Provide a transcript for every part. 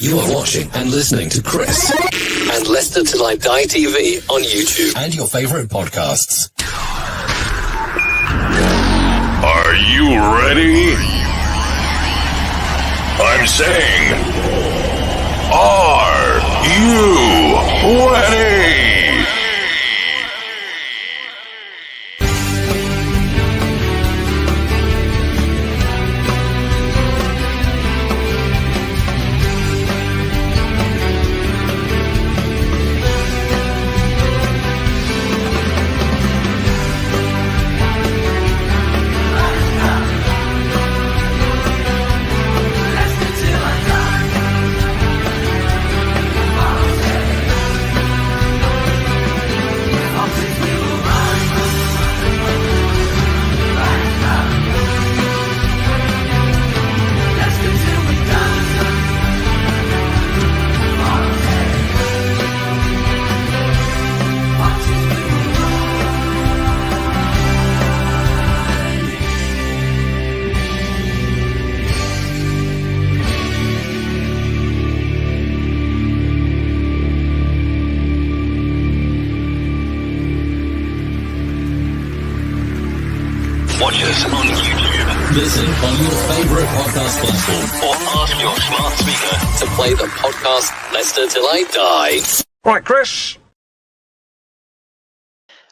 You are watching and listening to Chris and Leicester Till I Die TV on YouTube and your favourite podcasts. Are you ready? I'm saying, are you ready? Watch us on YouTube. Listen on your favourite podcast platform. Or ask your smart speaker to play the podcast Leicester Till I Die. Right, Chris.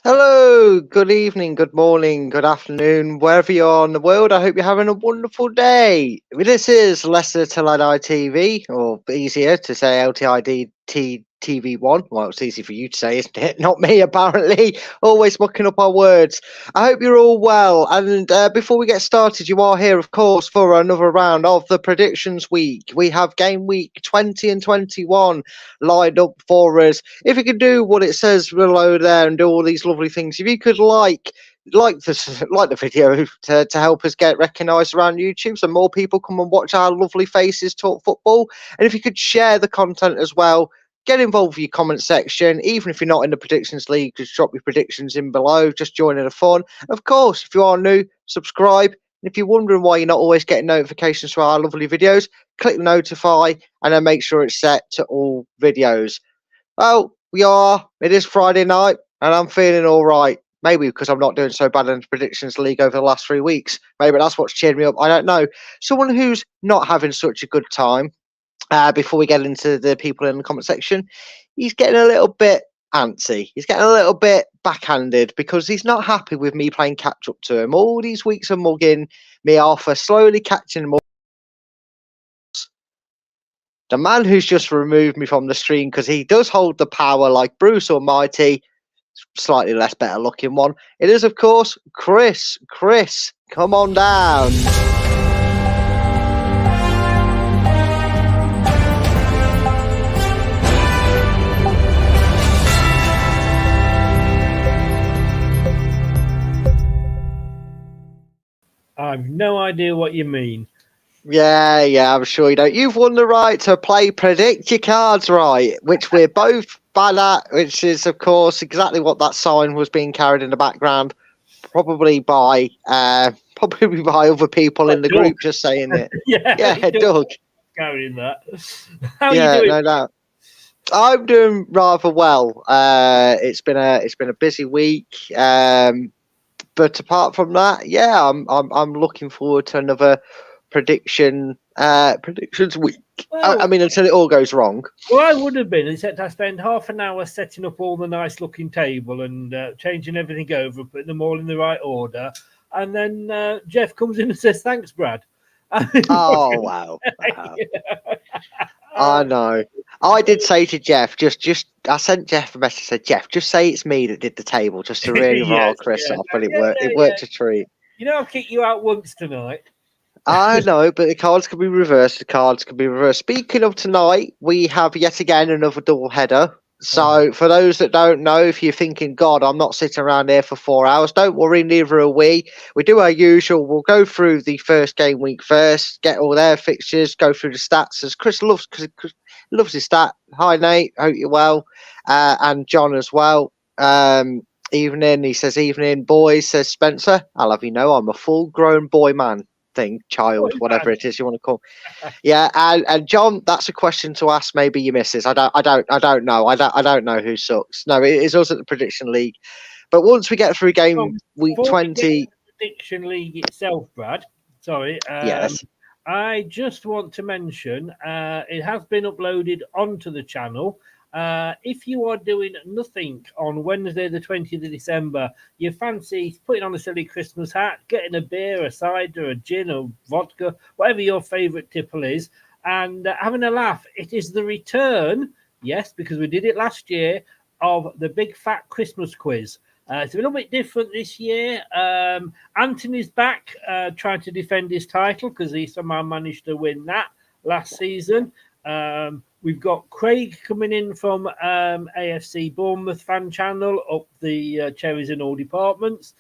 Hello, good evening, good morning, good afternoon, wherever you are in the world. I hope you're having a wonderful day. This is Leicester Till I Die TV, or easier to say LTID TV1. Well, it's easy for you to say, isn't it? Not me, apparently. Always mucking up our words. I hope you're all well. And before we get started, you are here, of course, for another round of the Predictions Week. We have Game Week 20 and 21 lined up for us. If you could do what it says below there and do all these lovely things, if you could like the video to help us get recognised around YouTube, so more people come and watch our lovely faces talk football. And if you could share the content as well, get involved with your comment section. Even if you're not in the Predictions League, just drop your predictions in below. Just join in the fun. Of course, if you are new, subscribe. And if you're wondering why you're not always getting notifications for our lovely videos, click notify and then make sure it's set to all videos. Well, it is Friday night and I'm feeling all right. Maybe because I'm not doing so bad in the Predictions League over the last 3 weeks. Maybe that's what's cheered me up. I don't know. Someone who's not having such a good time, before we get into the people in the comment section, he's getting a little bit antsy. He's getting a little bit backhanded because he's not happy with me playing catch up to him. All these weeks of mugging me off are slowly catching him up. The man who's just removed me from the stream because he does hold the power like Bruce Almighty, slightly less better looking one. It is, of course, Chris. Chris, come on down. I've no idea what you mean. Yeah, I'm sure you don't. You've won the right to play Predict Your Cards Right, which we're both bad at, which is, of course, exactly what that sign was being carried in the background, probably by other people in the group just saying it. yeah, Doug. Carrying that. How are you doing? No doubt. I'm doing rather well. It's been a busy week. But apart from that, I'm looking forward to another predictions week. Well, I mean, until it all goes wrong. Well, I would have been, except I spend half an hour setting up all the nice looking table and changing everything over, putting them all in the right order. And then Jeff comes in and says, "Thanks, Brad." Oh, wow. I know. I did say to Jeff, I sent Jeff a message, said, "Jeff, just say it's me that did the table, just to really rile Chris off." But it worked a treat. You know, I'll kick you out once tonight. I know, but the cards can be reversed. Speaking of tonight, we have yet again another double header. So for those that don't know, if you're thinking, God, I'm not sitting around here for 4 hours, don't worry, neither are we. We do our usual. We'll go through the first game week first, get all their fixtures, go through the stats, as Chris loves, because Chris loves his stat. Hi, Nate. Hope you're well. And John as well. Evening. He says, evening, boys, says Spencer. I'll have you know, I'm a full-grown boy man. thing, child, whatever it is you want to call. Yeah, and John, that's a question to ask maybe your missus. I don't know. I don't know who sucks. No, it is us at the prediction league. But once we get through game week Before we get 20, to the prediction league itself, Brad. Sorry. yes. I just want to mention it has been uploaded onto the channel. If you are doing nothing on Wednesday, the 20th of December, you fancy putting on a silly Christmas hat, getting a beer, a cider, a gin, or vodka, whatever your favourite tipple is, and having a laugh. It is the return, yes, because we did it last year, of the big fat Christmas quiz. It's a little bit different this year. Anthony's back trying to defend his title because he somehow managed to win that last season. We've got Craig coming in from AFC Bournemouth fan channel up the cherries in all departments,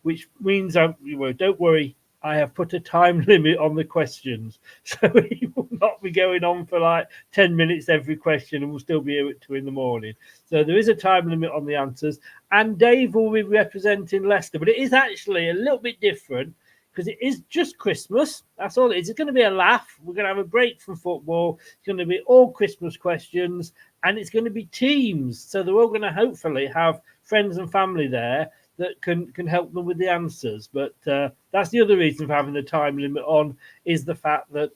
which means, don't worry, I have put a time limit on the questions. So he will not be going on for like 10 minutes every question and we'll still be here at 2 a.m. So there is a time limit on the answers. And Dave will be representing Leicester, but it is actually a little bit different because it is just Christmas. That's all it is. It's going to be a laugh. We're going to have a break from football. It's going to be all Christmas questions and it's going to be teams. So they're all going to hopefully have friends and family there that can help them with the answers. But that's the other reason for having the time limit on, is the fact that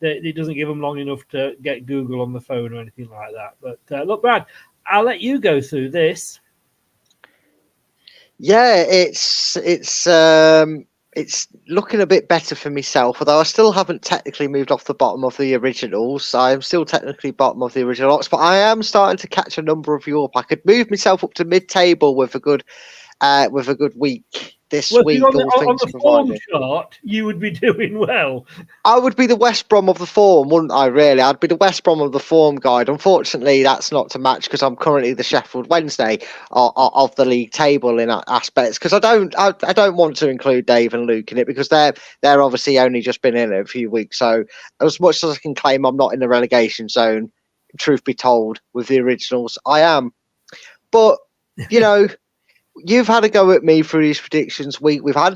it doesn't give them long enough to get Google on the phone or anything like that. But look, Brad, I'll let you go through this. Yeah, it's looking a bit better for myself, although I still haven't technically moved off the bottom of the originals. I'm still technically bottom of the original lots, but I am starting to catch a number of you up. I could move myself up to mid-table with a good week this week. On the form chart, you would be doing well. I would be the West Brom of the form, wouldn't I? Really, I'd be the West Brom of the form guide. Unfortunately, that's not to match because I'm currently the Sheffield Wednesday of the league table in aspects. Because I don't want to include Dave and Luke in it because they're obviously only just been in it a few weeks. So as much as I can claim I'm not in the relegation zone, truth be told, with the originals, I am. But you know. You've had a go at me through these predictions week. I've had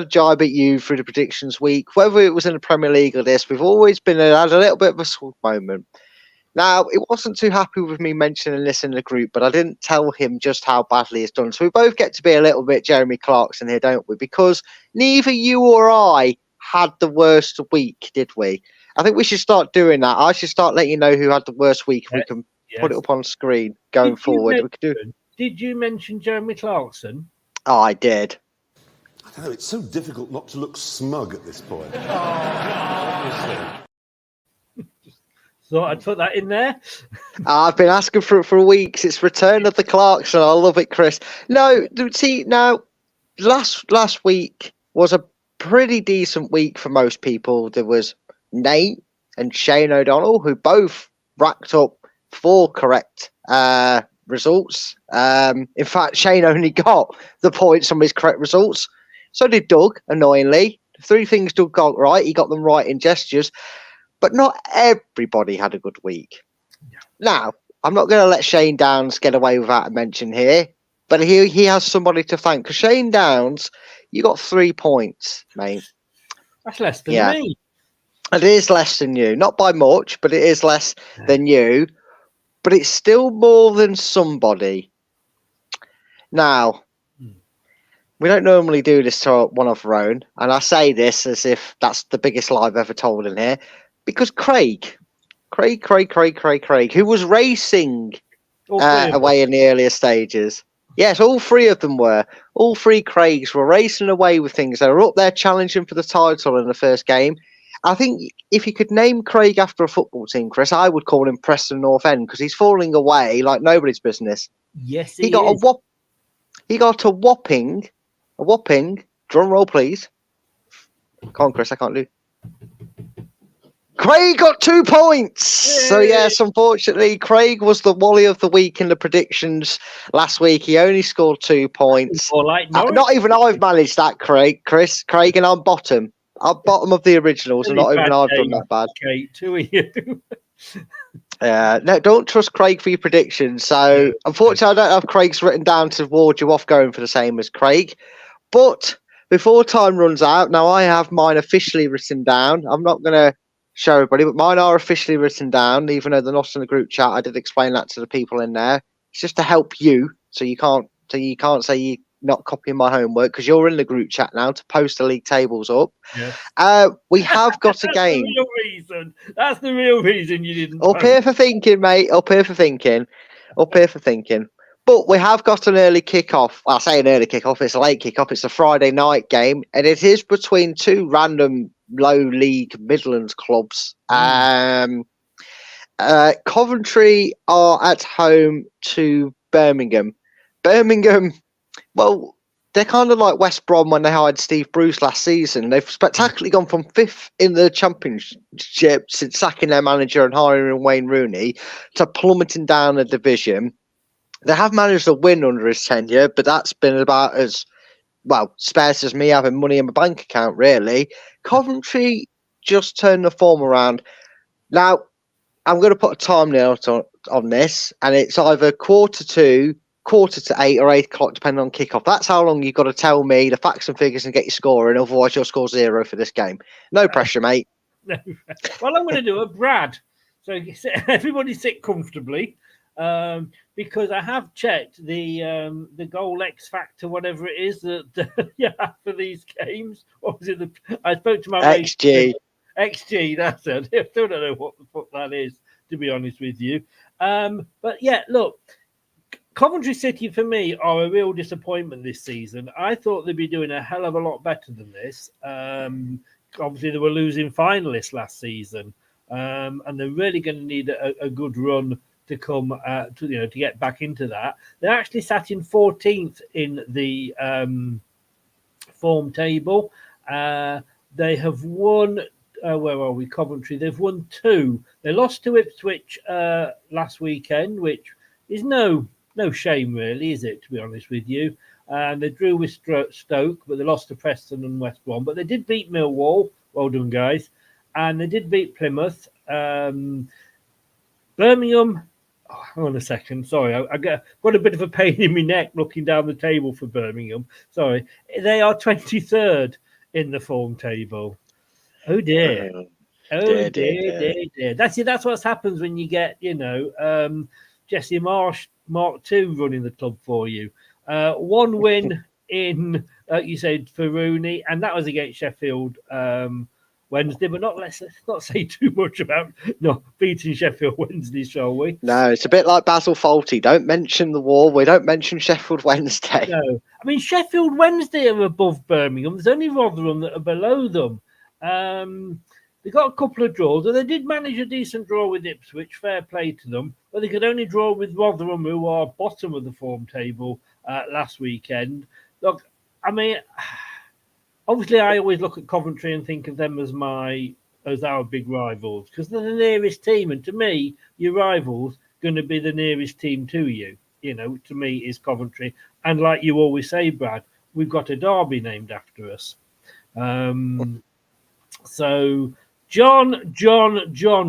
a jibe at you through the predictions week. Whether it was in the Premier League or this, we've always had a little bit of a small moment. Now, it wasn't too happy with me mentioning this in the group, but I didn't tell him just how badly it's done. So we both get to be a little bit Jeremy Clarkson here, don't we? Because neither you or I had the worst week, did we? I think we should start doing that. I should start letting you know who had the worst week. Yes. We can put it up on screen going forward. We could do. Did you mention Jeremy Clarkson? Oh, I did. I don't know, it's so difficult not to look smug at this point. So I'd put that in there. I've been asking for it for weeks. It's return of the Clarkson. I love it, Chris. No, see, now, last week was a pretty decent week for most people. There was Nate and Shane O'Donnell, who both racked up 4 correct results. In fact, Shane only got the points on his correct results. So did Doug, annoyingly. 3 things Doug got right. He got them right in gestures. But not everybody had a good week. Now, I'm not going to let Shane Downs get away without a mention here. But he has somebody to thank. Because Shane Downs, you got 3 points, mate. That's less than me. It is less than you. Not by much, but it is less than you. But it's still more than somebody. Now, we don't normally do this to one of our own. And I say this as if that's the biggest lie I've ever told in here. Because Craig, who was racing away in the earlier stages. Yes, all 3 of them were. All 3 Craigs were racing away with things. They were up there challenging for the title in the first game. I think if you could name Craig after a football team, Chris, I would call him Preston North End because he's falling away like nobody's business. Yes, he got a whopping, drum roll, please. Come on, Chris, I can't do. Craig got 2 points. Yay. So, yes, unfortunately, Craig was the Wally of the week in the predictions last week. He only scored 2 points. Not even I've managed that, Craig, and I'm bottom. I'm bottom of the originals, and not even I've done that bad. Kate, 2 of you. No, don't trust Craig for your predictions. So, unfortunately, I don't have Craig's written down to ward you off going for the same as Craig. But before time runs out, now I have mine officially written down. I'm not going to show everybody, but mine are officially written down, even though they're not in the group chat. I did explain that to the people in there. It's just to help you, so you can't say you're not copying my homework, because you're in the group chat now to post the league tables up. Yeah. We have got a game. That's the real reason. That's the real reason you didn't. Up here for thinking, mate. Up here for thinking. But we have got an early kickoff. I say an early kickoff. It's a late kickoff. It's a Friday night game, and it is between two random low league Midlands clubs. Coventry are at home to Birmingham. Birmingham, well, they're kind of like West Brom when they hired Steve Bruce last season. They've spectacularly gone from 5th in the Championship since sacking their manager and hiring Wayne Rooney to plummeting down a division. They have managed to win under his tenure, but that's been about as, well, sparse as me having money in my bank account, really. Coventry just turned the form around. Now, I'm going to put a time nail on this, and it's either 7:45, 7:45 or 8 o'clock, depending on kickoff. That's how long you've got to tell me the facts and figures and get your scoring. Otherwise, you'll score 0 for this game. No pressure, mate. No. Well, I'm going to do a Brad. So everybody sit comfortably, because I have checked the goal X factor, whatever it is that you have for these games. What was it? I spoke to my XG. XG, that's it. I still don't know what the fuck that is, to be honest with you. But yeah, look, Coventry City for me are a real disappointment this season. I thought they'd be doing a hell of a lot better than this. Obviously, they were losing finalists last season, and they're really going to need a good run to come to get back into that. They're actually sat in 14th in the form table. They have won. Where are we? Coventry. They've won 2. They lost to Ipswich last weekend, which is no shame, really, is it? To be honest with you, and they drew with Stoke, but they lost to Preston and West Brom. But they did beat Millwall. Well done, guys. And they did beat Plymouth. Birmingham. Oh, hang on a second. Sorry, I got a bit of a pain in my neck looking down the table for Birmingham. Sorry, they are 23rd in the form table. Oh dear. Oh dear. That's what happens when you get, Jesse Marsh Mark II running the club for you. 1 win in, you said, for Rooney, and that was against Sheffield Wednesday, but let's not say too much about not beating Sheffield Wednesday, shall we? No, it's a bit like Basil Fawlty. Don't mention the war. We don't mention Sheffield Wednesday. No. I mean, Sheffield Wednesday are above Birmingham. There's only Rotherham that are below them. They got a couple of draws, and they did manage a decent draw with Ipswich. Fair play to them, but they could only draw with Rotherham, who are bottom of the form table last weekend. Look, I mean, obviously, I always look at Coventry and think of them as our big rivals, because they're the nearest team, and to me, your rivals going to be the nearest team to you. To me, is Coventry, and like you always say, Brad, we've got a derby named after us. So, John,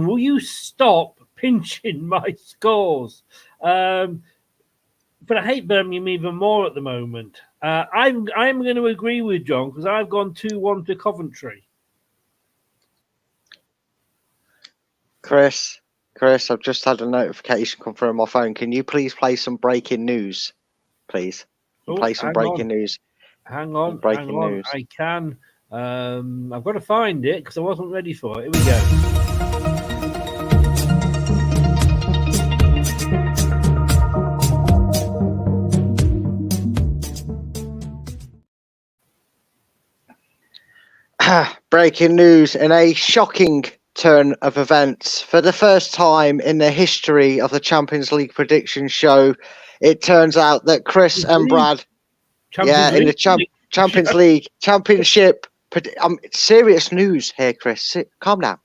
will you stop pinching my scores? But I hate Birmingham even more at the moment. I'm going to agree with John, because I've gone 2-1 to Coventry. Chris, I've just had a notification come through on my phone. Can you please play some breaking news, please? Play some breaking news. Hang on. News. I can. I've got to find it because I wasn't ready for it. Here we go. Breaking news in a shocking turn of events. For the first time in the history of the Champions League prediction show, it turns out that Chris and Brad, in the Champions League Championship. Serious news here, Chris. Calm down.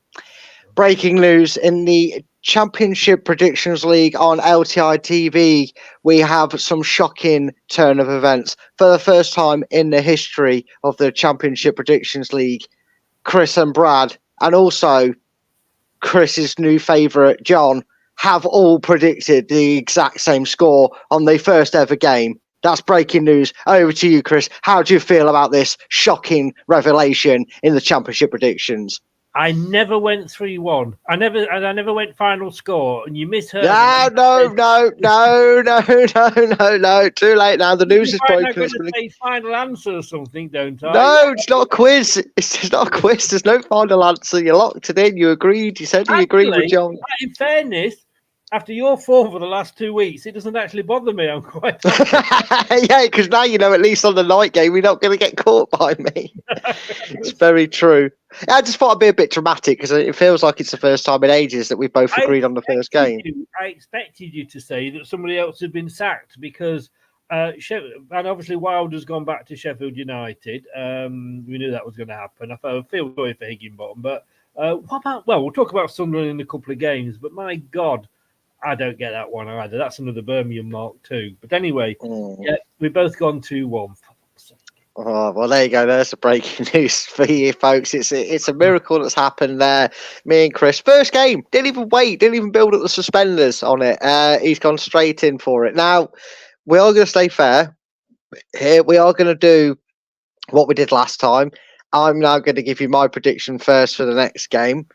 Breaking news in the Championship Predictions League on LTI TV. We have some shocking turn of events. For the first time in the history of the Championship Predictions League, Chris and Brad, and also Chris's new favourite, John, have all predicted the exact same score on the first ever game That's breaking news. Over to you, Chris. How do you feel about this shocking revelation in the championship predictions? I never went 3-1. I never went final score, and you misheard. No. Too late now. The news is broken. I'm going to say final answer or something, don't I? No, it's not a quiz. It's not a quiz. There's no final answer. You locked it in. You agreed. You said you agreed with John. In fairness, after your form for the last 2 weeks, it doesn't actually bother me. I'm quite yeah, because now you know at least on the night game we're not going to get caught by me. It's very true. I just thought I'd be a bit dramatic because it feels like it's the first time in ages that we've both agreed on the first game. I expected you to say that somebody else had been sacked because and obviously Wilder's gone back to Sheffield United. We knew that was going to happen. I feel sorry for Higginbottom, but what about? Well, we'll talk about Sunderland in a couple of games. But my God, I don't get that one either. That's another Birmingham mark too. But anyway, yeah, we've both gone 2-1. Oh, well, there you go. There's the breaking news for you, folks. It's a miracle that's happened there. Me and Chris, first game, didn't even wait, didn't even build up the suspenders on it. He's gone straight in for it. Now, we are going to stay fair. Here, we are going to do what we did last time. I'm now going to give you my prediction first for the next game,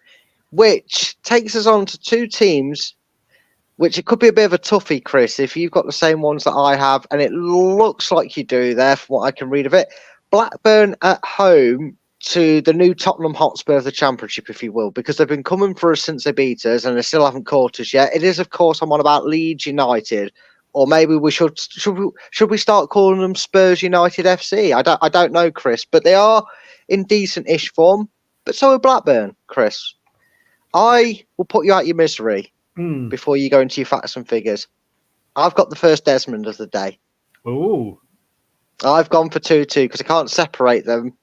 which takes us on to two teams, which it could be a bit of a toughie, Chris, if you've got the same ones that I have, and it looks like you do there from what I can read of it. Blackburn at home to the new Tottenham Hotspur of the Championship, if you will, because they've been coming for us since they beat us, and they still haven't caught us yet. It is, of course, I'm on about Leeds United, or maybe we should we start calling them Spurs United FC? I don't know, Chris, but they are in decent-ish form, but so are Blackburn, Chris. I will put you out your misery. Before you go into your facts and figures, I've got the first Desmond of the day. Oh, I've gone for 2-2 because I can't separate them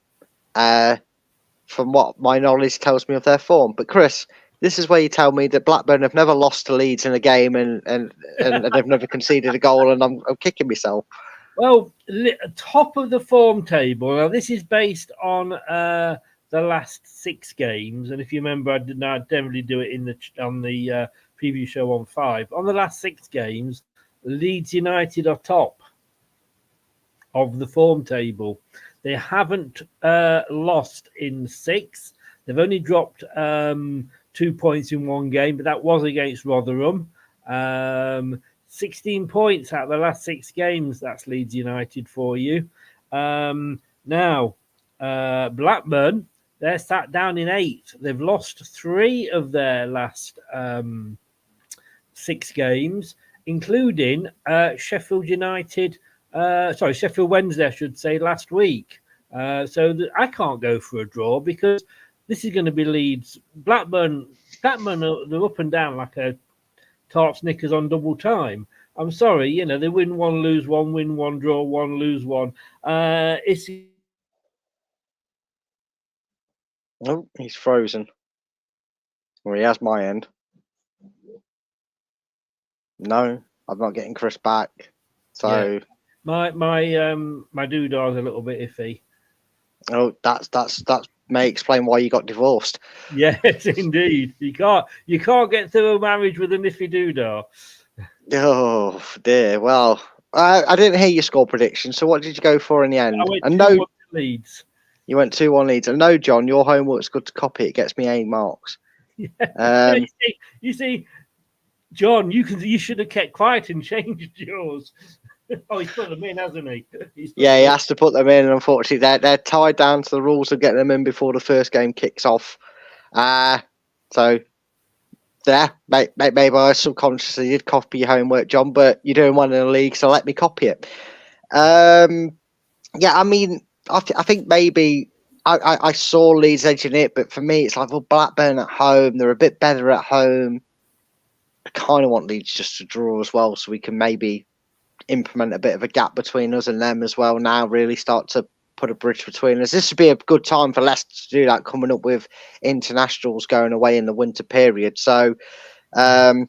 from what my knowledge tells me of their form. But Chris, this is where you tell me that Blackburn have never lost to Leeds in a game and they've never conceded a goal, and I'm kicking myself. Well, top of the form table. Now, this is based on the last 6 games, and if you remember, I definitely do it on the preview show on 5. On the last 6 games, Leeds United are top of the form table. They haven't lost in 6. They've only dropped 2 points in 1 game, but that was against Rotherham. 16 points out of the last 6 games. That's Leeds United for you. Now, Blackburn, they're sat down in 8. They've lost 3 of their last 6 games, including Sheffield Wednesday, I should say, last week. So I can't go for a draw because this is going to be Leeds. Blackburn, they're up and down like a tart Snickers on double time. I'm sorry, they win 1, lose 1, win 1, draw 1, lose 1. Oh, he's frozen. Well, he has my end. No, I'm not getting Chris back. So yeah. my doodar's a little bit iffy. Oh, that's may explain why you got divorced. Yes, indeed. You can't get through a marriage with a niffy doodar. Oh dear. Well, I didn't hear your score prediction. So what did you go for in the end? I went 2-1 Leeds. You went 2-1 Leeds. And no, John, your homework's good to copy. It gets me A marks. Yeah. You see, John, you should have kept quiet and changed yours. Oh, he's put them in, hasn't he? He has to put them in, and unfortunately, they're tied down to the rules of getting them in before the first game kicks off. So, yeah, maybe I subconsciously did copy your homework, John, but you're doing one in the league, so let me copy it. Yeah, I mean, I think maybe I saw Leeds edging it, but for me, it's like, well, Blackburn at home, they're a bit better at home. I kind of want Leeds just to draw as well, so we can maybe implement a bit of a gap between us and them as well now, really start to put a bridge between us. This would be a good time for Leicester to do that, coming up with internationals going away in the winter period. So I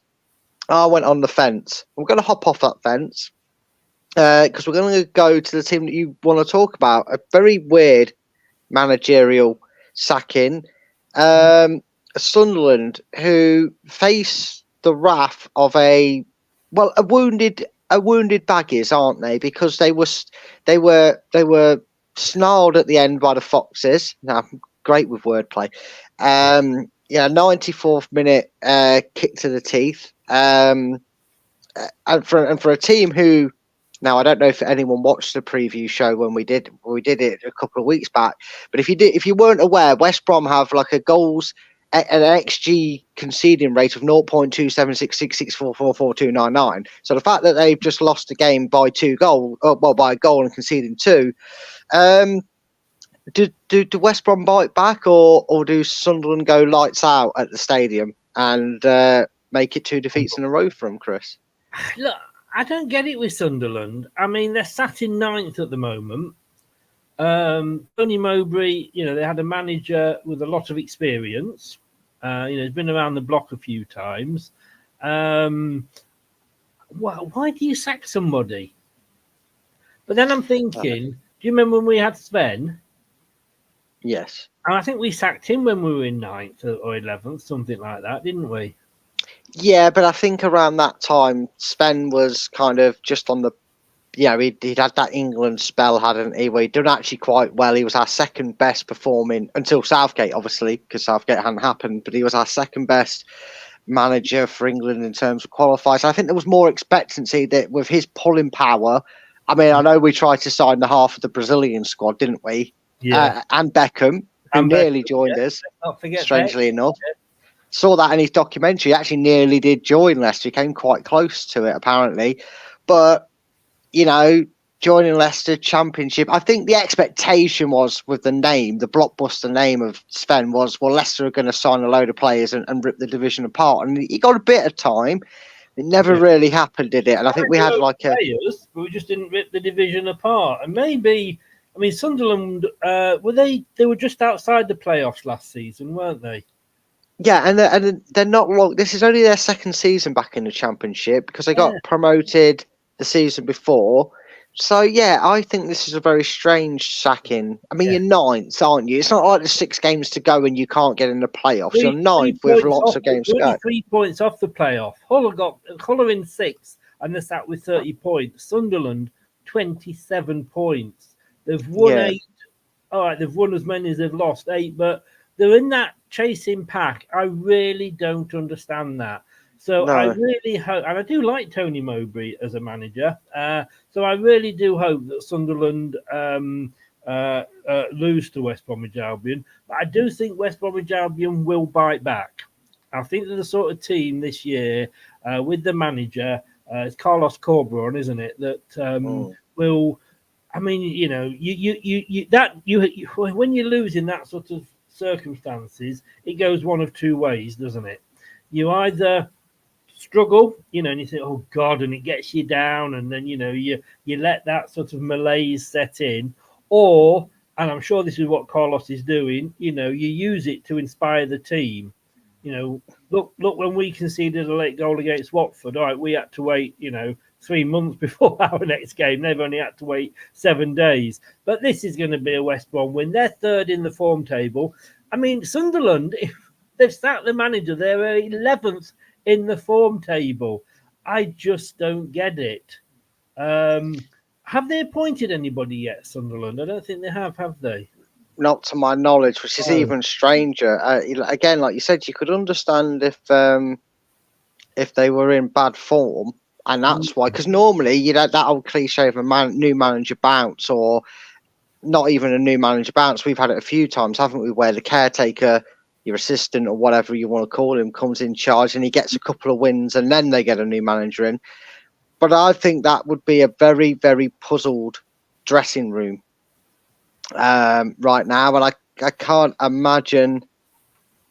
went on the fence. We're going to hop off that fence because we're going to go to the team that you want to talk about. A very weird managerial sacking. Sunderland, who face the wrath of a wounded are wounded baggies, aren't they? Because they were snarled at the end by the Foxes. Now, great with wordplay. 94th minute kick to the teeth. And for a team who, now I don't know if anyone watched the preview show when we did it a couple of weeks back, but if you weren't aware, West Brom have like an XG conceding rate of 0.276666444299. So the fact that they've just lost the game by by a goal and conceding two, do West Brom bite back, or do Sunderland go lights out at the stadium and make it 2 defeats in a row for them, Chris? Look, I don't get it with Sunderland. I mean, they're sat in 9th at the moment. Tony Mowbray, they had a manager with a lot of experience. He's been around the block a few times. Why do you sack somebody? But then I'm thinking, do you remember when we had Sven? Yes. And I think we sacked him when we were in 9th or 11th, something like that, didn't we? Yeah, but I think around that time, Sven was kind of just on the... he'd had that England spell, hadn't he? Where he'd done actually quite well. He was our second best performing, until Southgate, obviously, because Southgate hadn't happened, but he was our second best manager for England in terms of qualifiers. I think there was more expectancy that with his pulling power... I mean, I know we tried to sign the half of the Brazilian squad, didn't we? Yeah. And Beckham, who nearly joined us, strangely enough. Saw that in his documentary. He actually nearly did join Leicester. He came quite close to it, apparently. But, joining Leicester Championship, I think the expectation was with the name, the blockbuster name of Sven was, well, Leicester are going to sign a load of players and rip the division apart. And he got a bit of time. It never really happened, did it? And I think we had players, but we just didn't rip the division apart. And maybe, Sunderland, they were just outside the playoffs last season, weren't they? Yeah, and they're not long. This is only their second season back in the Championship because they got promoted the season before. So, yeah, I think this is a very strange sacking. I mean, you're 9th, aren't you? It's not like there's 6 games to go and you can't get in the playoffs. You're 9th with lots of games to go. 3 points off the playoff. Hull are in 6th and they're sat with 30 points. Sunderland, 27 points. They've won 8. All right, they've won as many as they've lost, 8, but they're in that chasing pack. I really don't understand that. So I really hope, and I do like Tony Mowbray as a manager. So I really do hope that Sunderland lose to West Bromwich Albion. But I do think West Bromwich Albion will bite back. I think they're the sort of team this year with the manager. It's Carlos Corberon, isn't it? That will. I mean, when you lose in that sort of circumstances, it goes one of 2 ways, doesn't it? You either struggle, and you think, oh God, and it gets you down, and then you let that sort of malaise set in, or, and I'm sure this is what Carlos is doing, you use it to inspire the team. Look when we conceded a late goal against Watford, all right, we had to wait 3 months before our next game. They've only had to wait 7 days, but this is going to be a West Brom win. They're 3rd in the form table. I mean, Sunderland, if they've sacked the manager, they're 11th in the form table. I just don't get it. Have they appointed anybody yet, Sunderland? I don't think they have they? Not to my knowledge, which is even stranger. Again, like you said, you could understand if they were in bad form, and that's why. Because normally you'd have that old cliche of a new manager bounce, or not even a new manager bounce. We've had it a few times, haven't we, where the caretaker, your assistant or whatever you want to call him, comes in charge and he gets a couple of wins and then they get a new manager in. But I think that would be a very, very puzzled dressing room right now. And I can't imagine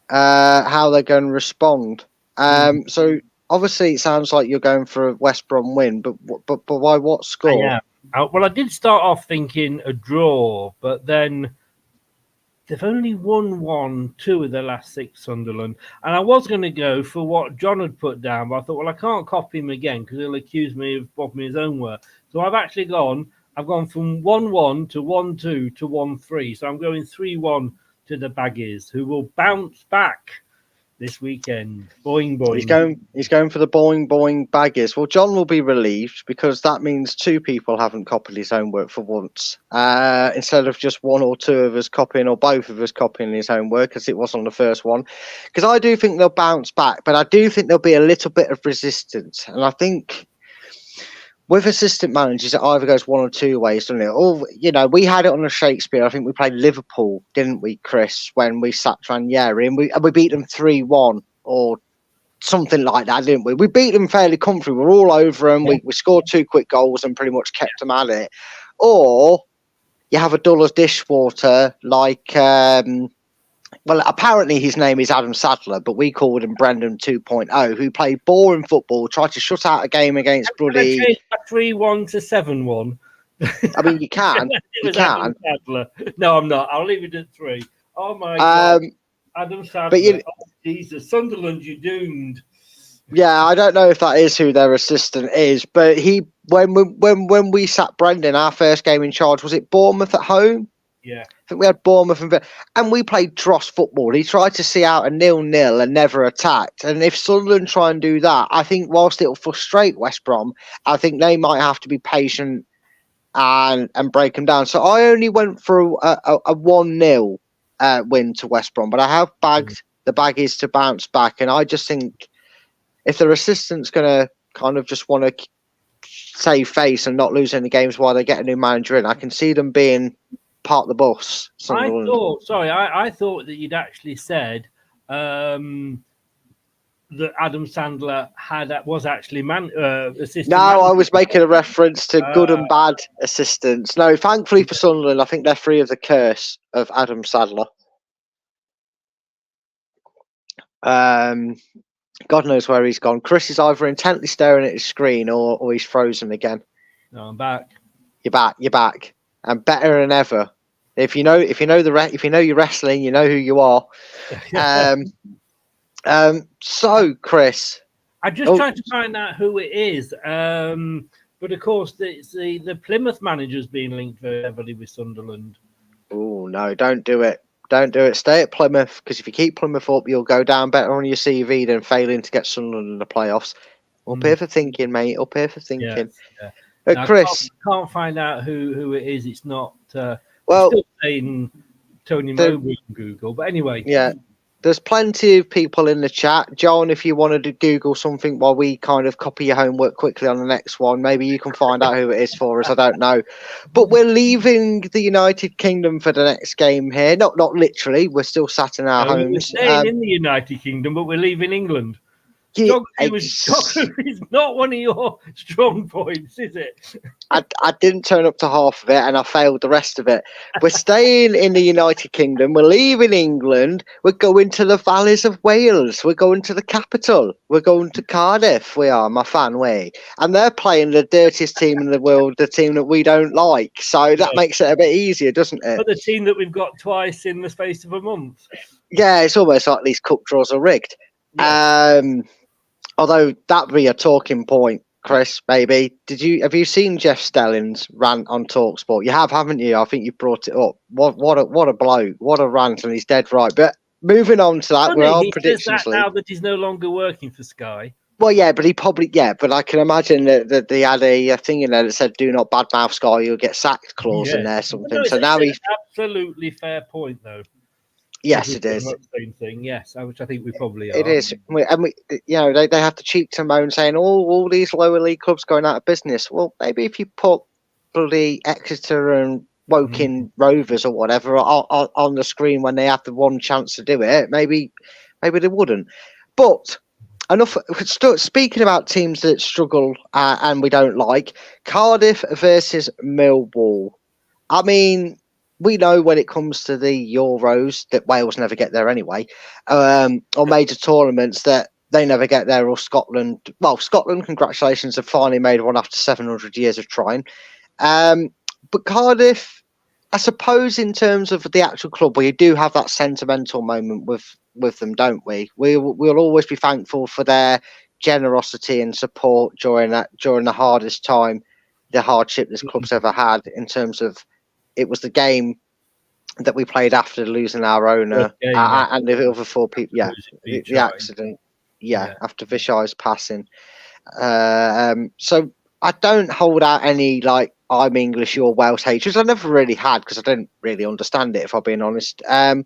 how they're going to respond. So obviously it sounds like you're going for a West Brom win, but why what score? Yeah. Well, I did start off thinking a draw, but then they've only won 2 of the last 6, Sunderland. And I was going to go for what John had put down, but I thought, well, I can't copy him again because he'll accuse me of bobbing his own work. So I've gone from 1-1 to 1-2 to 1-3. So I'm going 3-1 to the Baggies, who will bounce back this weekend. Boing, boing. He's going for the boing boing baggies. Well, John will be relieved because that means two people haven't copied his homework for once. Instead of just one or two of us copying or both of us copying his homework, as it was on the first one. Because I do think they'll bounce back, but I do think there'll be a little bit of resistance. And I think with assistant managers, it either goes one or two ways, doesn't it? Or, we had it on the Shakespeare. I think we played Liverpool, didn't we, Chris, when we sacked Ranieri, and we beat them 3-1 or something like that, didn't we? We beat them fairly comfortably. We're all over them. We scored 2 quick goals and pretty much kept them at it. Or you have a dull as dishwater like... well, apparently his name is Adam Sadler, but we called him Brendan 2.0, who played boring football, tried to shut out a game against bloody... 3-1 to 7-1. I mean, you can. You can. Sadler. No, I'm not. I'll leave it at 3. Oh, my God. Adam Sadler. But Jesus. Sunderland, you're doomed. Yeah, I don't know if that is who their assistant is, but when we sat Brendan, our first game in charge, was it Bournemouth at home? Yeah. I think we had Bournemouth and we played dross football. He tried to see out a 0-0 and never attacked. And if Sunderland try and do that, I think whilst it'll frustrate West Brom, I think they might have to be patient and break them down. So I only went for a 1-0 win to West Brom, but I have bagged the baggies to bounce back. And I just think if their assistant's going to kind of just want to save face and not lose any games while they get a new manager in, I can see them being part of the bus. I thought that you'd actually said that Adam Sandler was actually assistant. No, I was making a reference to good and bad assistants. No, thankfully for Sunderland, I think they're free of the curse of Adam Sadler. God knows where he's gone. Chris is either intently staring at his screen or he's frozen again. No, I'm back. You're back. And better than ever. If you know your wrestling, you know who you are. So Chris, I just tried to find out who it is. But of course, the Plymouth manager's been linked very heavily with Sunderland. Oh no! Don't do it. Don't do it. Stay at Plymouth, because if you keep Plymouth up, you'll go down better on your CV than failing to get Sunderland in the playoffs. Up here for thinking, mate. Up here for thinking. Yes, yeah. I Chris, can't find out who it is. It's not. Well, still saying Tony Mowbray on Google, but anyway. Yeah, there's plenty of people in the chat. John, if you wanted to Google something while we kind of copy your homework quickly on the next one, maybe you can find out who it is for us. I don't know. But we're leaving the United Kingdom for the next game here. Not literally. We're still sat in our homes. We're staying in the United Kingdom, but we're leaving England. Geography is not one of your strong points, is it? I didn't turn up to half of it and I failed the rest of it. We're staying in the United Kingdom. We're leaving England. We're going to the valleys of Wales. We're going to the capital. We're going to Cardiff. We are, my fan way. And they're playing the dirtiest team in the world, the team that we don't like. So that makes it a bit easier, doesn't it? But the team that we've got twice in the space of a month. Yeah, it's almost like these cup draws are rigged. Yeah. Although that'd be a talking point, Chris, maybe. Have you seen Jeff Stelling's rant on TalkSport? You have, haven't you? I think you brought it up. What a bloke. What a rant, and he's dead right. But moving on to that, we're on predictions. That now that he's no longer working for Sky. Well, yeah, but but I can imagine that they had a thing in there that said "Do not badmouth Sky, you'll get sacked" clause in there, something. So now he's absolutely fair point, though. Yes, it is. Same thing, yes, which I think we probably are. It is, they have the cheek to moan saying, all these lower league clubs going out of business. Well, maybe if you put bloody Exeter and Woking Rovers or whatever on the screen when they have the one chance to do it, maybe they wouldn't. But enough. Speaking about teams that struggle and we don't like, Cardiff versus Millwall. I mean, we know when it comes to the Euros that Wales never get there anyway, or major tournaments that they never get there, or Scotland. Well, Scotland, congratulations, have finally made one after 700 years of trying. But Cardiff, I suppose, in terms of the actual club, we do have that sentimental moment with them, don't we? We'll always be thankful for their generosity and support during the hardest time, the hardship this club's ever had in terms of. It was the game that we played after losing our owner and the other 4 people. Yeah, the accident. Yeah, after Vishai's passing. So I don't hold out any I'm English, you're Welsh hatred. I never really had because I don't really understand it, if I'm being honest. But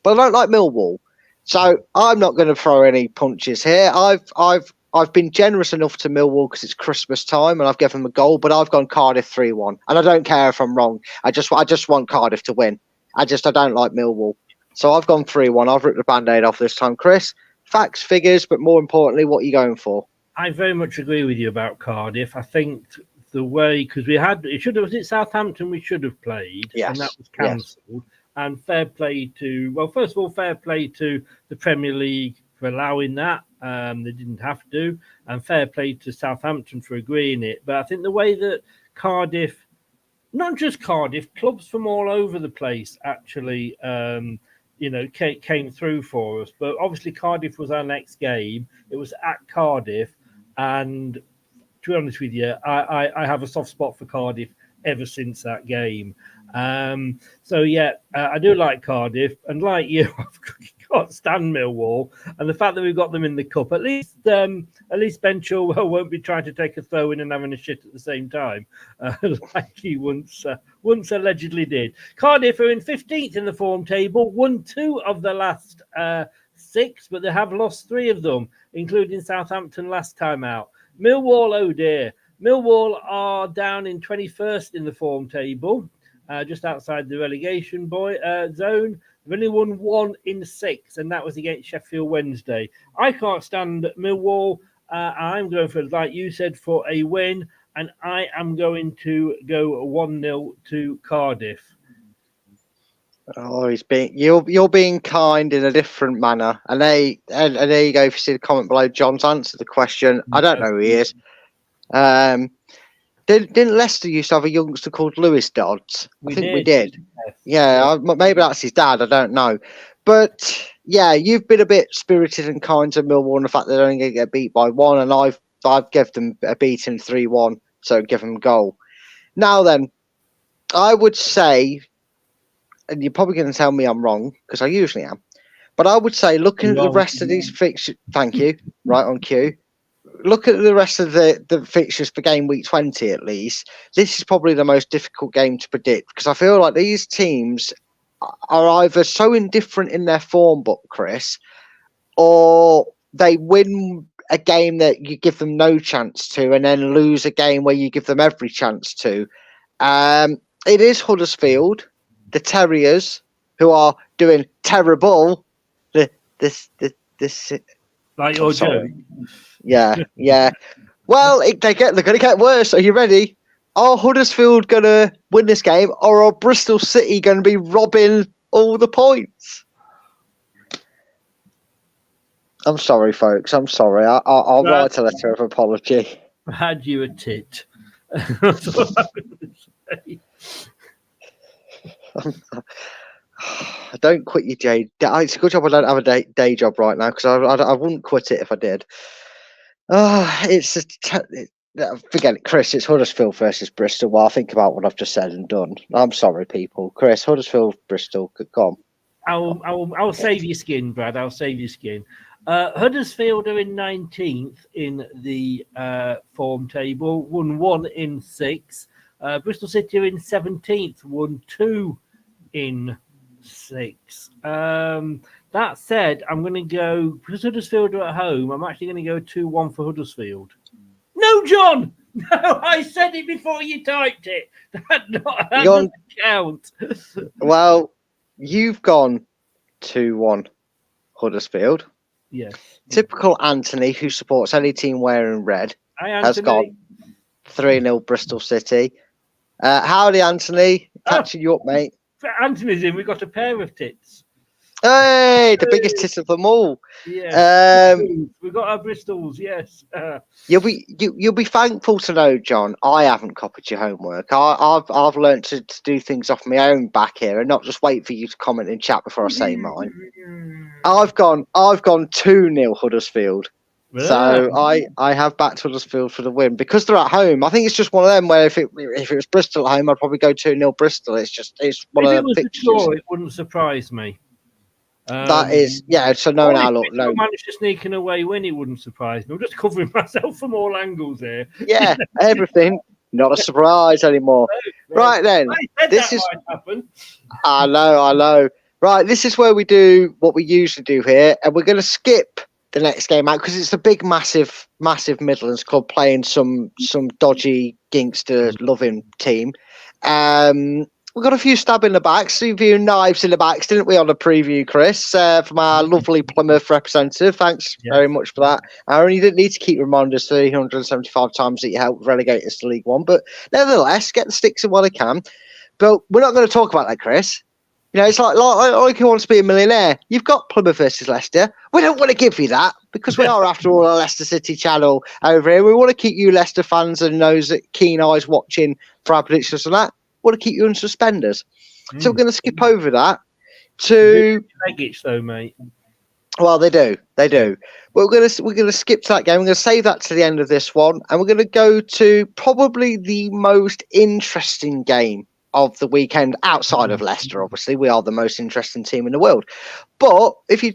I don't like Millwall, so I'm not going to throw any punches here. I've been generous enough to Millwall because it's Christmas time and I've given them a goal, but I've gone Cardiff 3-1, and I don't care if I'm wrong. I just want Cardiff to win. I don't like Millwall, so I've gone 3-1. I've ripped the band-aid off this time, Chris. Facts, figures, but more importantly, what are you going for? I very much agree with you about Cardiff. I think the way, because was it Southampton we should have played, and that was cancelled. Yes. And fair play to, first of all, fair play to the Premier League for allowing that. They didn't have to, and fair play to Southampton for agreeing it. But I think the way that Cardiff, not just Cardiff, clubs from all over the place actually, came through for us. But obviously Cardiff was our next game. It was at Cardiff. And to be honest with you, I have a soft spot for Cardiff ever since that game. I do like Cardiff, and like you, I can't stand Millwall. And the fact that we've got them in the cup, at least Ben Chilwell won't be trying to take a throw in and having a shit at the same time, like he once allegedly did. Cardiff are in 15th in the form table, won 2 of the last 6, but they have lost 3 of them, including Southampton last time out. Millwall, oh dear. Millwall are down in 21st in the form table, just outside the relegation zone. They've only won 1 in 6, and that was against Sheffield Wednesday. I can't stand Millwall. I'm going for, like you said, for a win, and I am going to go 1-0 to Cardiff. Oh, you're being kind in a different manner, and there you go. If you see the comment below, John's answered the question. I don't know who he is. Didn't Leicester used to have a youngster called Lewis Dodds? I think we did. Yeah, maybe that's his dad. I don't know, but yeah, you've been a bit spirited and kind to Millwall, and the fact that they're only going to get beat by 1, and I've given them a beating 3-1, so give them a goal. Now then, I would say, and you're probably going to tell me I'm wrong, because I usually am, but I would say, looking at the rest of these fixtures, thank you, right on cue. Look at the rest of the fixtures for game week 20 at least. This is probably the most difficult game to predict, because I feel like these teams are either so indifferent in their form book, Chris, or they win a game that you give them no chance to and then lose a game where you give them every chance to. It is Huddersfield, the Terriers, who are doing terrible. Like your joke. Yeah. Well, they're going to get worse. Are you ready? Are Huddersfield going to win this game, or are Bristol City going to be robbing all the points? I'm sorry, folks. I'm sorry. I'll write a letter of apology. Had you a tit? That's what I was going to say. Don't quit your day. It's a good job I don't have a day job right now, because I wouldn't quit it if I did. Forget it, Chris. It's Huddersfield versus Bristol. Well, I'll think about what I've just said and done. I'm sorry, people. Chris, Huddersfield, Bristol. Go on. I'll save your skin, Brad. I'll save your skin. Huddersfield are in 19th in the form table. Won 1 in 6. Bristol City are in 17th. Won 2 in 6. That said, I'm going to go, because Huddersfield are at home, I'm actually going to go 2-1 for Huddersfield. No, John! No, I said it before you typed it. That doesn't count. Well, you've gone 2-1 Huddersfield. Yes. Typical Anthony, who supports any team wearing red, has gone 3-0 Bristol City. Howdy, Anthony. Catching you up, mate. Anthony's in. We've got a pair of tits. Hey, the biggest tit of them all. Yeah. We've got our Bristols, yes. You'll be thankful to know, John, I haven't copied your homework. I've learned to do things off my own back here and not just wait for you to comment in chat before I say mine. I've gone 2-0 Huddersfield. So I have backed Huddersfield for the win because they're at home. I think it's just one of them where if it was Bristol at home, I'd probably go 2-0 Bristol. It's one If of it the was a fixtures. draw, it wouldn't surprise me. That is, yeah. So no, now look, no. Managed to sneak an away win, it wouldn't surprise me. I'm just covering myself from all angles here. Yeah, everything. Not a surprise anymore. Right then, this is. Might happen. I know. Right, this is where we do what we usually do here, and we're going to skip the next game out because it's a big, massive Midlands club playing some dodgy gangster loving team. We got a few stab in the backs, a few knives in the backs, didn't we, on the preview, Chris, from our lovely Plymouth representative. Thanks very much for that. Aaron, you didn't need to keep reminding us 375 times that you helped relegate us to League One, but nevertheless, get the sticks in while they can. But we're not going to talk about that, Chris. You know, it's like who wants to be a millionaire. You've got Plymouth versus Leicester. We don't want to give you that because we are, after all, a Leicester City channel over here. We want to keep you Leicester fans and those keen eyes watching for our predictions and that. We want to keep you in suspenders. So we're going to skip over that to Baggage, though, mate. Well, they do. But we're going to skip to that game. We're going to save that to the end of this one, and we're going to go to probably the most interesting game of the weekend outside of Leicester. Obviously, we are the most interesting team in the world. But if you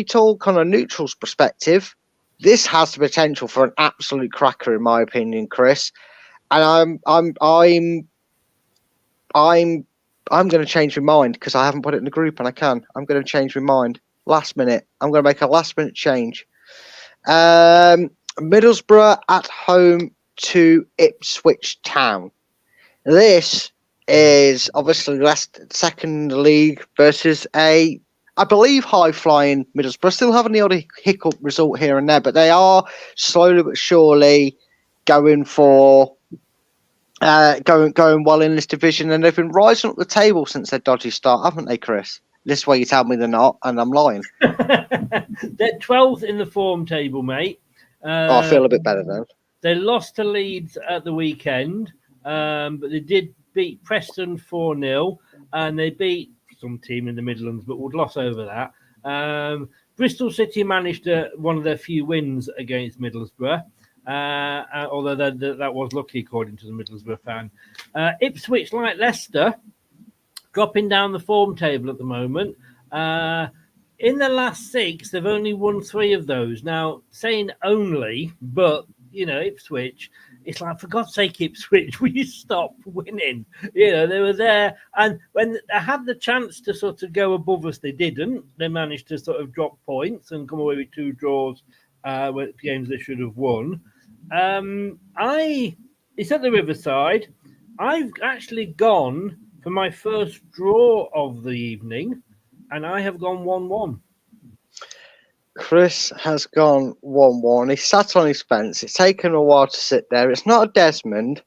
talk on a neutral's perspective, this has the potential for an absolute cracker, in my opinion, Chris. And I'm going to change my mind because I haven't put it in the group, and I can. I'm going to change my mind last minute. I'm going to make a last minute change. Middlesbrough at home to Ipswich Town. This is obviously Leicester second league versus I believe high flying Middlesbrough. Still having the odd hiccup result here and there, but they are slowly but surely going for. Going well in this division, and they've been rising up the table since their dodgy start, haven't they, Chris? This way you tell me they're not, and I'm lying. They're 12th in the form table, mate. I feel a bit better then. They lost to Leeds at the weekend, but they did beat Preston 4-0, and they beat some team in the Midlands, but would loss over that. Bristol City managed one of their few wins against Middlesbrough. Although that was lucky, according to the Middlesbrough fan. Ipswich, like Leicester, dropping down the form table at the moment. In the last 6, they've only won 3 of those. Now, saying only, but, you know, Ipswich, it's like, for God's sake, Ipswich, will you stop winning? You know, they were there. And when they had the chance to sort of go above us, they didn't. They managed to sort of drop points and come away with 2 draws, games they should have won. It's at the Riverside. I've actually gone for my first draw of the evening, and I have gone 1-1. Chris has gone 1-1. He sat on his fence. It's taken a while to sit there. It's not a Desmond.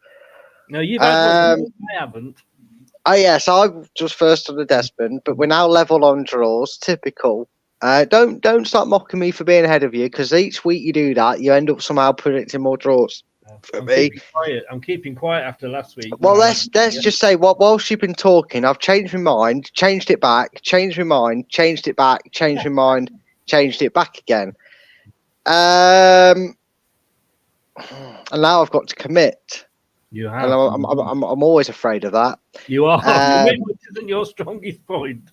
No, you've had one. I haven't. Oh, yes, I was just first on the Desmond, but we're now level on draws. Typical. Don't start mocking me for being ahead of you, because each week you do that, you end up somehow predicting more draws. For me, I'm keeping quiet after last week. Well, let's just say, whilst you've been talking, I've changed my mind, changed it back, changed my mind, changed it back, changed my mind, changed it back again. And now I've got to commit. You have. And I'm always afraid of that. You are. Commitment isn't your strongest point.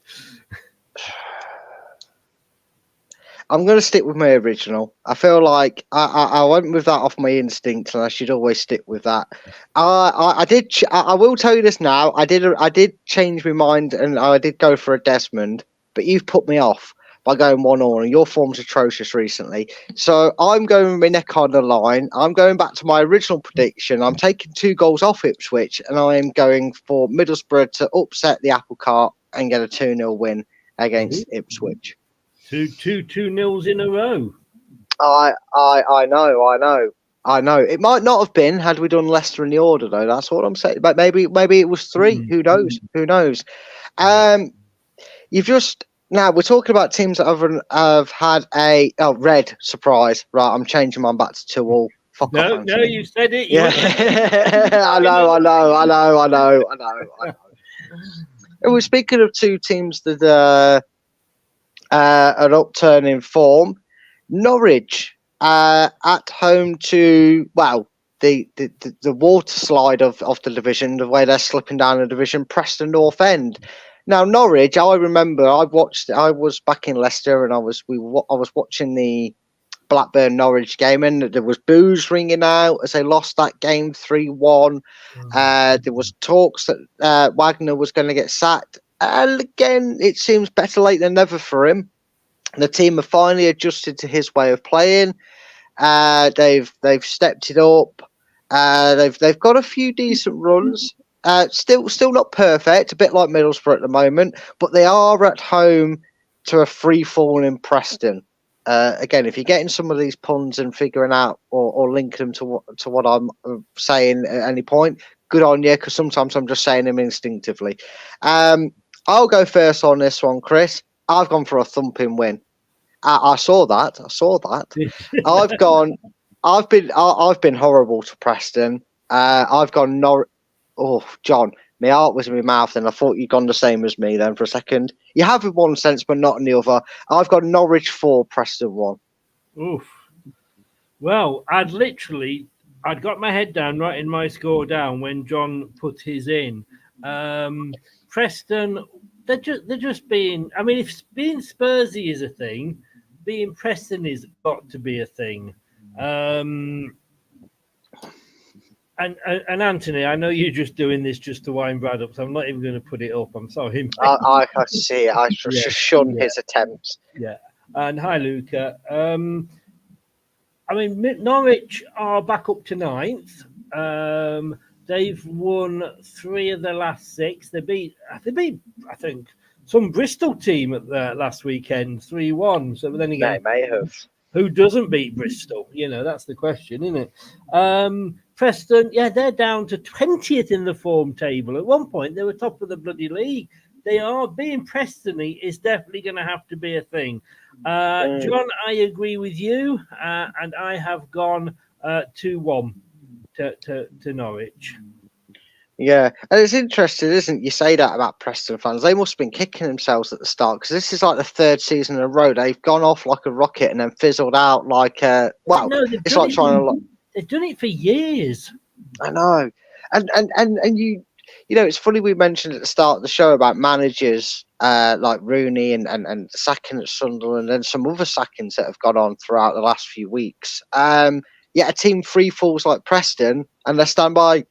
I'm going to stick with my original. I feel like I went with that off my instinct, and I should always stick with that. I will tell you this now. I did change my mind, and I did go for a Desmond, but you've put me off by going 1-1, and your form's atrocious recently. So I'm going with my neck on the line. I'm going back to my original prediction. I'm taking 2 goals off Ipswich, and I am going for Middlesbrough to upset the apple cart and get a 2-0 win against Ipswich. Two nils in a row. I know. It might not have been had we done Leicester in the order, though. That's what I'm saying. But maybe it was 3. Who knows? You've just now we're talking about teams that have had a red surprise. Right, I'm changing mine back to 2-2. Fuck off. No, you said it. Yeah, I know. And we're speaking of 2 teams that an upturn in form. Norwich at home to, well, the water slide of the division, the way they're slipping down the division, Preston North End. Now Norwich, I remember I was back in Leicester and I was watching the Blackburn Norwich game, and there was boos ringing out as they lost that game 3-1. There was talks that Wagner was going to get sacked, and again, it seems better late than never for him. The team have finally adjusted to his way of playing. They've stepped it up. They've got a few decent runs. Still not perfect, a bit like Middlesbrough at the moment, but they are at home to a free fall in Preston. Again, if you're getting some of these puns and figuring out or linking them to what I'm saying at any point, good on you, because sometimes I'm just saying them instinctively. I'll go first on this one, Chris. I've gone for a thumping win. I saw that. I've been horrible to Preston. I've gone Oh, John, my heart was in my mouth, and I thought you'd gone the same as me then for a second. You have in one sense, but not in the other. I've got Norwich 4, Preston 1. Oof. Well, I'd got my head down, writing my score down when John put his in. Preston, they're just being. I mean, if being Spursy is a thing, being Preston is got to be a thing. And Anthony, I know you're just doing this just to wind Brad up, so I'm not even going to put it up. I'm sorry. I see it. I should shun his attempts. Yeah. And hi, Luca. I mean, Norwich are back up to 9th. They've won 3 of their last 6. They beat, I think, some Bristol team at the last weekend, 3-1. So then again, They may have. Who doesn't beat Bristol? That's the question, isn't it? Preston, yeah, they're down to 20th in the form table. At one point, they were top of the bloody league. They are being Preston-y is definitely going to have to be a thing. John, I agree with you, and I have gone 2-1 to Norwich. Yeah, and it's interesting, isn't it? You say that about Preston fans. They must have been kicking themselves at the start, because this is like the 3rd season in a row. They've gone off like a rocket and then fizzled out like it's like trying to. They've done it for years. I know, and you know, it's funny we mentioned at the start of the show about managers like Rooney and sacking at Sunderland and some other sackings that have gone on throughout the last few weeks. Yeah, a team free falls like Preston, and they stand by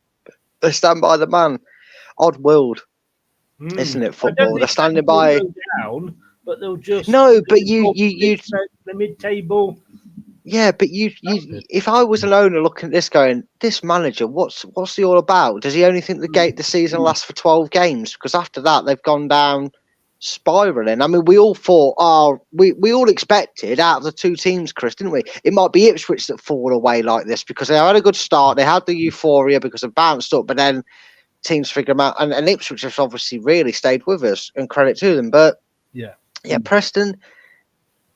the man. Odd world, isn't it? Football. They're standing by. Down, but they'll just but you the mid-table. Yeah, but you if I was an owner looking at this going, this manager, what's he all about? Does he only think the season lasts for 12 games? Because after that, they've gone down spiraling. I mean, we all thought, we all expected out of the 2 teams, Chris, didn't we? It might be Ipswich that fall away like this because they had a good start. They had the euphoria because they bounced up, but then teams figure them out. And Ipswich has obviously really stayed with us, and credit to them. But yeah, Preston,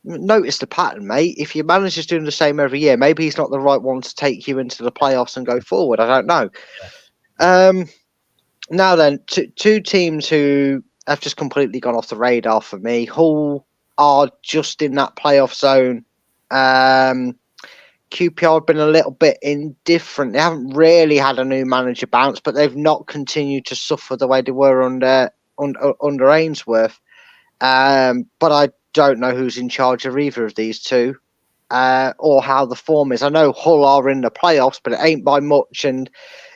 notice the pattern, mate. If your manager's doing the same every year, maybe he's not the right one to take you into the playoffs and go forward. I don't know. Now then, 2 teams who have just completely gone off the radar for me. Hull are just in that playoff zone. QPR have been a little bit indifferent. They haven't really had a new manager bounce, but they've not continued to suffer the way they were under Ainsworth. But I don't know who's in charge of either of these 2 or how the form is. I know Hull are in the playoffs, but it ain't by much, and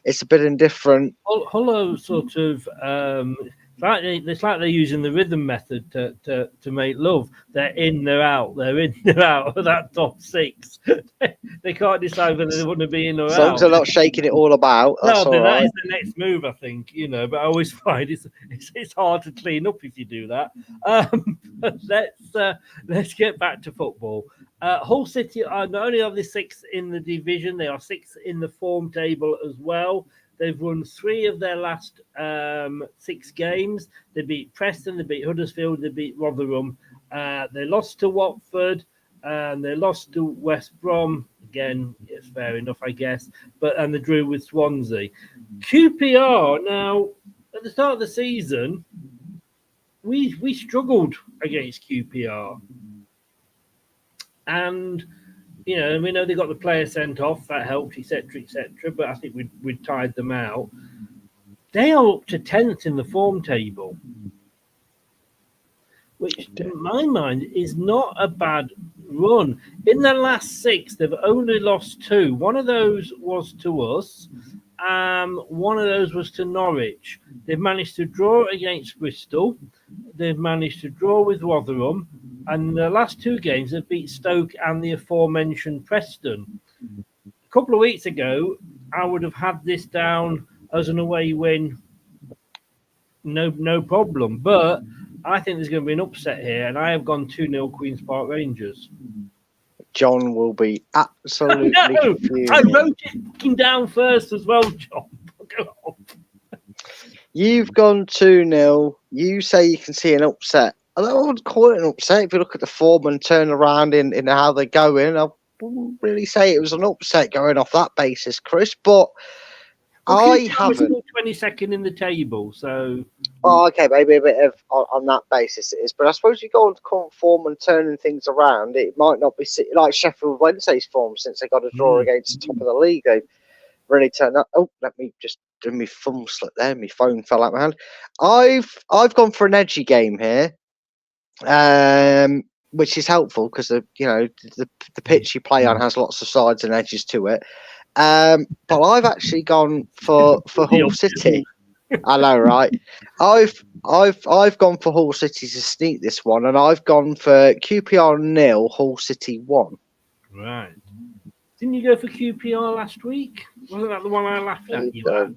it's a bit indifferent. Hull are sort of it's like they're using the rhythm method to make love. They're in, they're out. They're in, they're out of that top 6. They can't decide whether they want to be in or out. As long as they're not shaking it all about. That's all right. That is the next move, I think. But I always find it's hard to clean up if you do that. Let's get back to football. Hull City are not only are they 6th in the division, they are 6th in the form table as well. They've won 3 of their last 6 games. They beat Preston, they beat Huddersfield, they beat Rotherham. They lost to Watford, and they lost to West Brom. Again, it's fair enough, I guess. And they drew with Swansea. QPR, now, at the start of the season, we struggled against QPR. And and we know they got the player sent off. That helped, etc., etc. But I think we'd tied them out. They are up to 10th in the form table, which, in my mind, is not a bad run. In the last 6, they've only lost 2. One of those was to us. One of those was to Norwich. They've managed to draw against Bristol. They've managed to draw with Rotherham. And the last 2 games, they've beat Stoke and the aforementioned Preston. A couple of weeks ago, I would have had this down as an away win. No problem. But I think there's going to be an upset here, and I have gone 2-0 Queen's Park Rangers. John will be absolutely confused. I wrote it down first as well, John. Go on. You've gone 2-0. You say you can see an upset. I wouldn't call it an upset if you look at the form and turn around in how they're going. I wouldn't really say it was an upset going off that basis, Chris, but I haven't. 22nd in the table, so. Oh, okay, maybe a bit of on that basis it is. But I suppose you go on to current form and turning things around. It might not be like Sheffield Wednesday's form since they got a draw against the top of the league. They've really turned up. Oh, let me just do my thumb slip there. My phone fell out of my hand. I've gone for an edgy game here, which is helpful because the pitch you play on has lots of sides and edges to it. But I've actually gone for Hull City. I know, right? I've gone for Hull City to sneak this one, and I've gone for QPR 0, Hull City 1. Right. Didn't you go for QPR last week? Wasn't that the one I laughed at you at?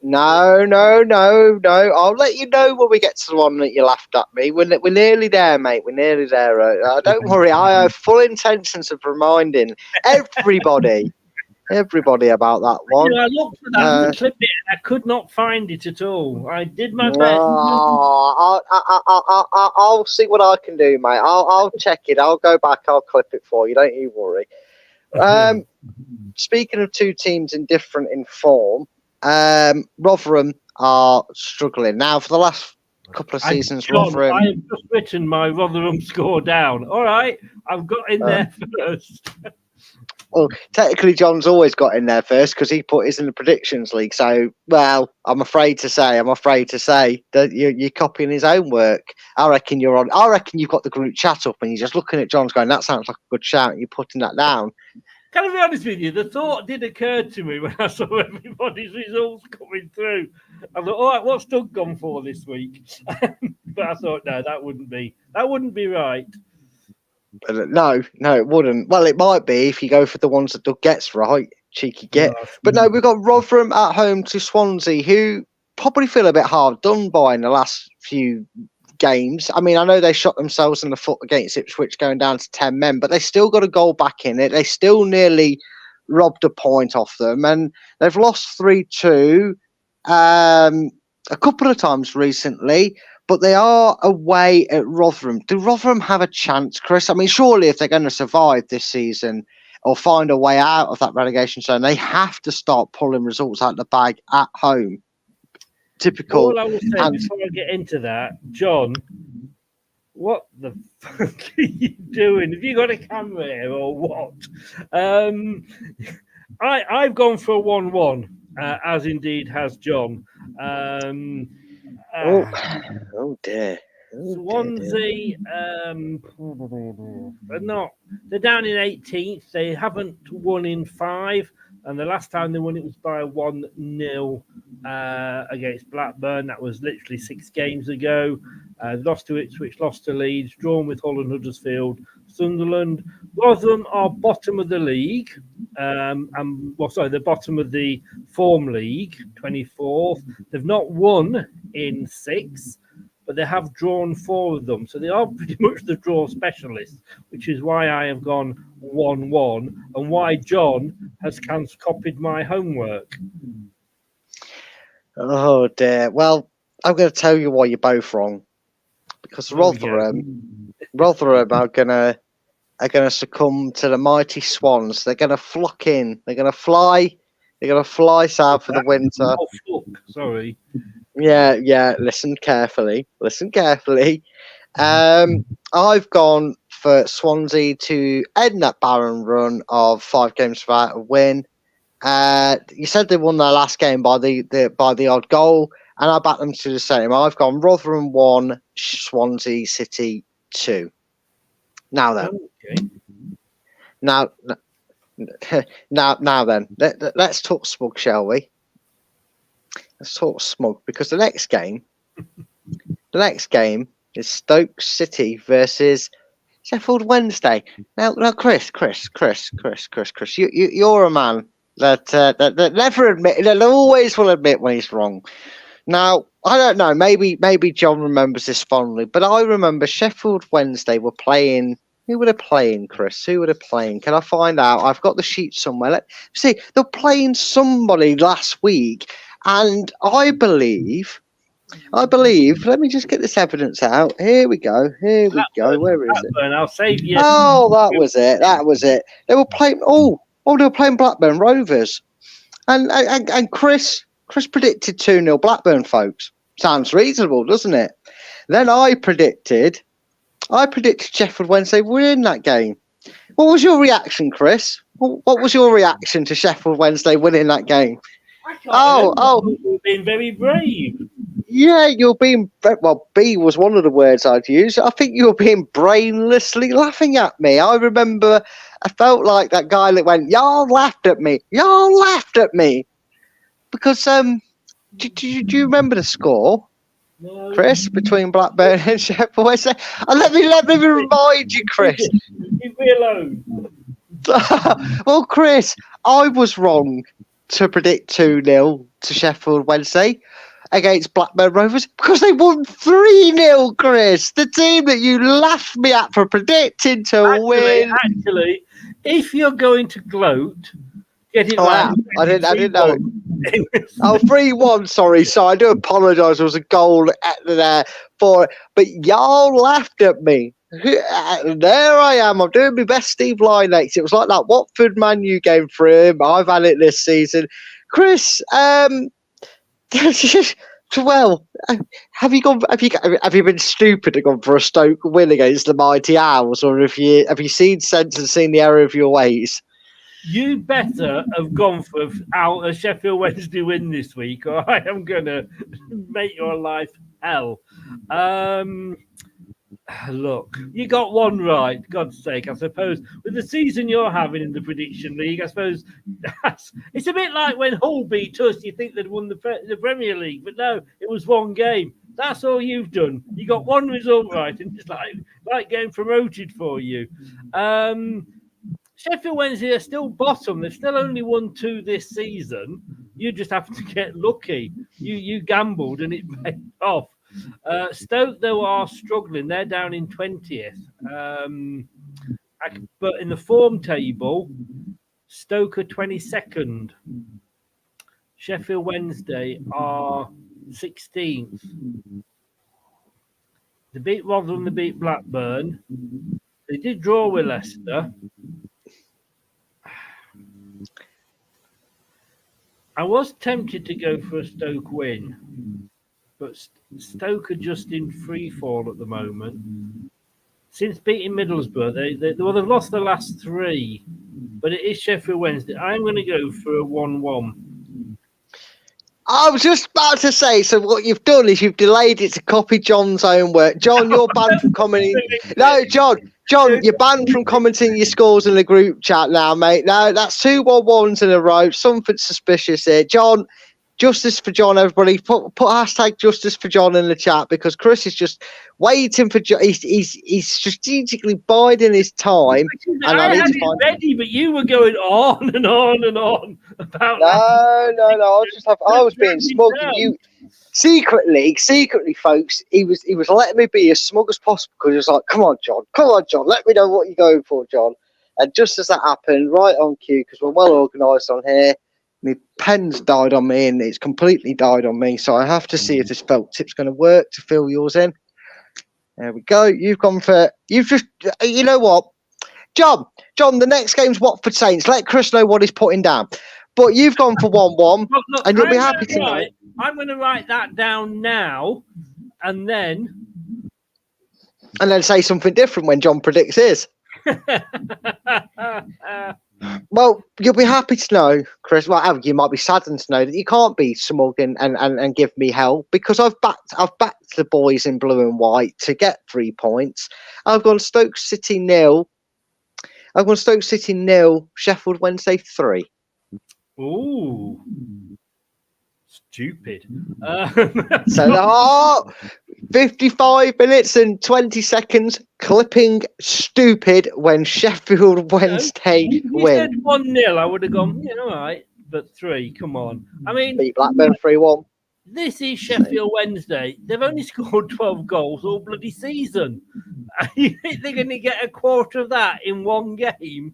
No. I'll let you know when we get to the one that you laughed at me. We're nearly there, mate. We're nearly there. Don't worry. I have full intentions of reminding everybody about that one. I looked for that to clip it, and I could not find it at all. I did my best. I'll see what I can do, mate. I'll check it. I'll go back. I'll clip it for you. Don't you worry. Speaking of 2 teams in form, Rotherham are struggling now for the last couple of seasons. Rotherham. I have just written my Rotherham score down. All right, I've got in there first. Well, technically, John's always got in there first because he put his in the predictions league. So, well, I'm afraid to say that you're copying his own work. I reckon you've got the group chat up and you're just looking at John's going, that sounds like a good shout. And you're putting that down. Can I be honest with you? The thought did occur to me when I saw everybody's results coming through. I thought, all right, what's Doug gone for this week? But I thought, no, that wouldn't be right. No, it wouldn't. Well, it might be if you go for the ones that Doug gets right. Cheeky get. But no, we've got Rotherham at home to Swansea, who probably feel a bit hard done by in the last few games. I mean, I know they shot themselves in the foot against Ipswich going down to 10 men, but they still got a goal back in it. They still nearly robbed a point off them, and they've lost 3-2 a couple of times recently. But they are away at Rotherham. Do Rotherham have a chance, Chris? I mean, surely if they're going to survive this season or find a way out of that relegation zone, they have to start pulling results out of the bag at home. Typical. All I will say before I get into that, John, what the fuck are you doing? Have you got a camera here or what? I've gone for a 1-1, as indeed has John. Oh dear. Swansea, they're down in 18th. They haven't won in 5, and the last time they won it was by 1-0 against Blackburn. That was literally 6 games ago. Lost to Ipswich, lost to Leeds, drawn with Hull and Huddersfield, Sunderland. Rotherham are bottom of the league. The bottom of the form league, 24th. They've not won in 6, but they have drawn 4 of them. So they are pretty much the draw specialists, which is why I have gone 1-1 and why John has copied my homework. Oh dear. Well, I'm going to tell you why you're both wrong. Because Rotherham are gonna succumb to the mighty Swans. They're gonna flock in. They're gonna fly south for the winter. Oh, fuck. Sorry. Yeah. Listen carefully. I've gone for Swansea to end that barren run of 5 games without a win. You said they won their last game by the odd goal, and I back them to the same. I've gone Rotherham 1, Swansea City 2. Now then, now then, let's talk smug, shall we? Let's talk smug, because the next game is Stoke City versus Sheffield Wednesday. Now, Chris, you're a man that never admit, that always will admit when he's wrong. Now, I don't know, maybe John remembers this fondly, but I remember Sheffield Wednesday were playing. Who were they playing, Chris? Who were they playing? Can I find out? I've got the sheet somewhere. See, they're playing somebody last week, and I believe. Let me just get this evidence out. Here we go. Where is it? I'll save you. Oh, that was it. They were playing. They were playing Blackburn Rovers, and Chris predicted 2-0 Blackburn, folks. Sounds reasonable, doesn't it? Then I predicted Sheffield Wednesday winning that game. What was your reaction, Chris? What was your reaction to Sheffield Wednesday winning that game? You're being very brave. Yeah, you're being... Well, B was one of the words I'd use. I think you were being brainlessly laughing at me. I remember I felt like that guy that went, y'all laughed at me. Because, do you remember the score, No. Chris, between Blackburn and Sheffield Wednesday? Let me remind you, Chris. Leave me alone. Well, Chris, I was wrong to predict 2-0 to Sheffield Wednesday against Blackburn Rovers because they won 3-0, Chris. The team that you laughed me at for predicting to win. Actually, if you're going to gloat, get it right. I didn't know. 3-1, sorry. So I do apologise. There was a goal there for it. But y'all laughed at me. There I am. I'm doing my best Steve Linex. It was like that Watford Man U game for him. I've had it this season. Chris, well, have you been stupid and gone for a Stoke win against the mighty Owls, or have you seen sense and seen the error of your ways? You better have gone for a Sheffield Wednesday win this week, or I am gonna make your life hell. Look, you got one right. God's sake, I suppose. With the season you're having in the prediction league, I suppose it's a bit like when Hull beat us. You think they'd won the Premier League, but no, it was one game. That's all you've done. You got one result right, and it's like getting promoted for you. Sheffield Wednesday are still bottom. They've still only won 2 this season. You just have to get lucky. You gambled and it paid off. Stoke, though, are struggling. They're down in 20th. But in the form table, Stoke are 22nd. Sheffield Wednesday are 16th. They beat Rotherham, they beat Blackburn. They did draw with Leicester. I was tempted to go for a Stoke win, but Stoke are just in free fall at the moment. Since beating Middlesbrough, they've lost the last 3, but it is Sheffield Wednesday. I'm going to go for a 1-1. I was just about to say, so what you've done is you've delayed it to copy John's own work. John, you're banned from commenting. No, John, you're banned from commenting your scores in the group chat now, mate. No, that's 2 1-1s in a row. Something suspicious here. John, justice for John, everybody. Put hashtag justice for John in the chat, because Chris is just waiting for John. He's strategically biding his time. And I had it ready, but you were going on and on and on about that. No. I was being smug. You secretly, folks. He was letting me be as smug as possible, because he was like, "Come on, John. Let me know what you're going for, John." And just as that happened, right on cue, because we're well organised on here. My pen's died on me, and it's completely died on me. So I have to see if this felt tip's going to work to fill yours in. There we go. You know what? John, the next game's Watford Saints. Let Chris know what he's putting down. But you've gone for 1-1, and you'll be happy to know. I'm going to write that down now, and then and then say something different when John predicts his. Well, you'll be happy to know, Chris. Well, you might be saddened to know that you can't be smug and give me hell, because I've backed the boys in blue and white to get 3 points. I've gone Stoke City 0. I've gone Stoke City 0, Sheffield Wednesday 3. Ooh, stupid. So 55 minutes and 20 seconds clipping stupid when Sheffield Wednesday you win. said 1-0, I would have gone, yeah, all right, but 3, come on. I mean, Beat Blackburn 3-1. this is Sheffield Wednesday. They've only scored 12 goals all bloody season. You think they're going to get a quarter of that in one game?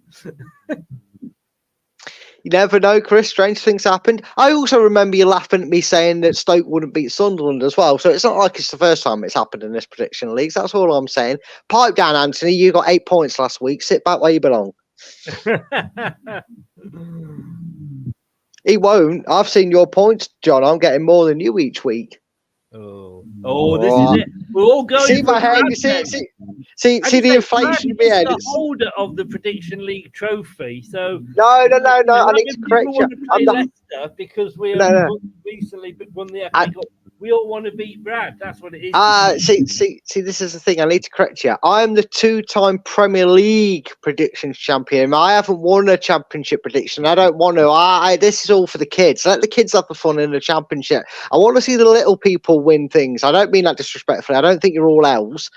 You never know, Chris. Strange things happened. I also remember you laughing at me saying that Stoke wouldn't beat Sunderland as well. So it's not like it's the first time it's happened in this prediction leagues. That's all I'm saying. Pipe down, Anthony. You got 8 points last week. Sit back where you belong. He won't. I've seen your points, John. I'm getting more than you each week. Oh, this is it. We're all going. See my head. See the inflation in my head. The holder of the prediction league trophy. So no. I need to correct you. I'm not Leicester because we recently won the FA Cup. We all want to beat Brad. That's what it is. See. This is the thing. I need to correct you. I am the 2-time Premier League predictions champion. I haven't won a championship prediction. I don't want to. This is all for the kids. Let the kids have the fun in the championship. I want to see the little people win things. I don't mean that disrespectfully. I don't think you're all elves.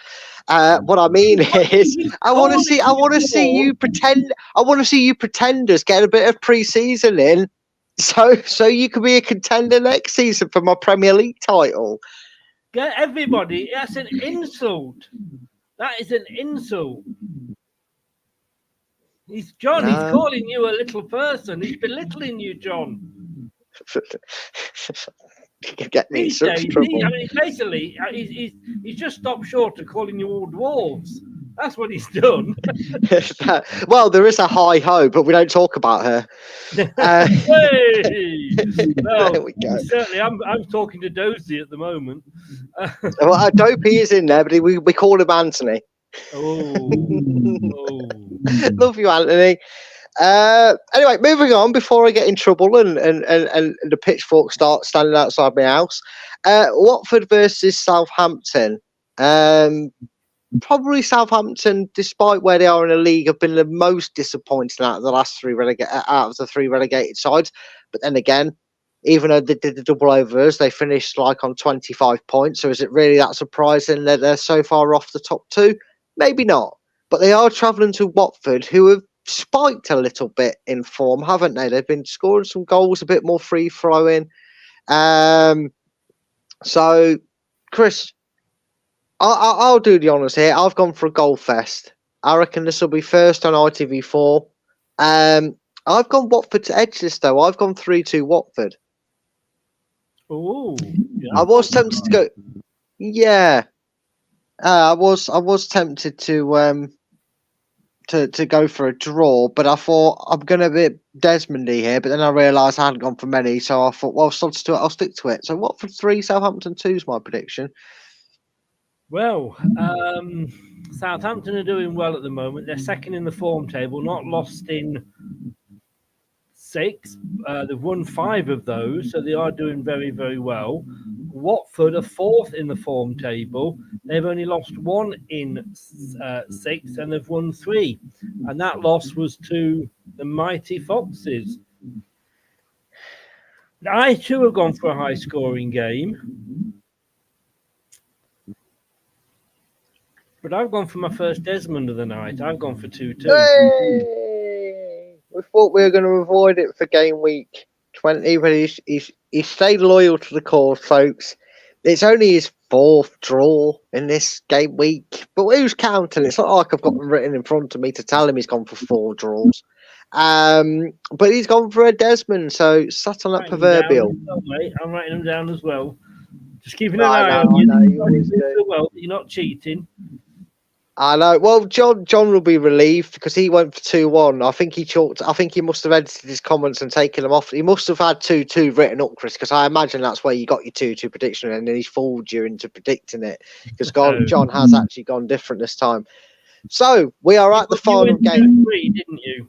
What I mean is, I want to see you pretend. I want to see you pretenders get a bit of pre-season in. So you could be a contender next season for my Premier League title. Get everybody. That's an insult. That is an insult. He's calling you a little person. He's belittling you, John. Get me in such trouble. Basically, he's just stopped short of calling you all dwarves. That's what he's done. Well, there is a hi ho, but we don't talk about her. Hey! No, there we go. Certainly, I'm talking to Dozy at the moment. Well, Dopey is in there, but we call him Anthony. Oh. Love you, Anthony. Anyway, moving on before I get in trouble and the pitchfork starts standing outside my house. Watford versus Southampton. Probably Southampton, despite where they are in the league, have been the most disappointing out of the three relegated sides. But then again, even though they did the double overs, they finished like on 25 points. So is it really that surprising that they're so far off the top two? Maybe not. But they are travelling to Watford, who have spiked a little bit in form, haven't they? They've been scoring some goals, a bit more free flowing. So, Chris, I'll do the honours here. I've gone for a goal fest. I reckon this will be first on ITV4. I've gone Watford to edge this though. I've gone 3-2 Watford. Oh, yeah. I was tempted to go. Yeah, I was tempted to go for a draw, but I thought I'm going to be Desmondy here. But then I realised I hadn't gone for many, so I thought, well, I'll stick to it. So Watford 3, Southampton 2 is my prediction. Well, Southampton are doing well at the moment. They're second in the form table, not lost in 6. They've won 5 of those, so they are doing very, very well. Watford are 4th in the form table. They've only lost 1 in 6, and they've won 3. And that loss was to the mighty Foxes. I too have gone for a high-scoring game. But I've gone for my first Desmond of the night. I've gone for 2-2. Hey! We thought we were going to avoid it for game week 20, but he's stayed loyal to the cause, folks. It's only his 4th draw in this game week. But who's counting? It's not like I've got them written in front of me to tell him he's gone for 4 draws. But he's gone for a Desmond, so sat on that proverbial. I'm writing them down as well. Just keeping an eye on you. Well, you're not cheating. I know. Well, John will be relieved because he went for 2-1. I think he must have edited his comments and taken them off. He must have had 2-2 written up, Chris, because I imagine that's where you got your 2-2 prediction, and then he's fooled you into predicting it. Because John has actually gone different this time. So we are at the final game. 2-3, didn't you?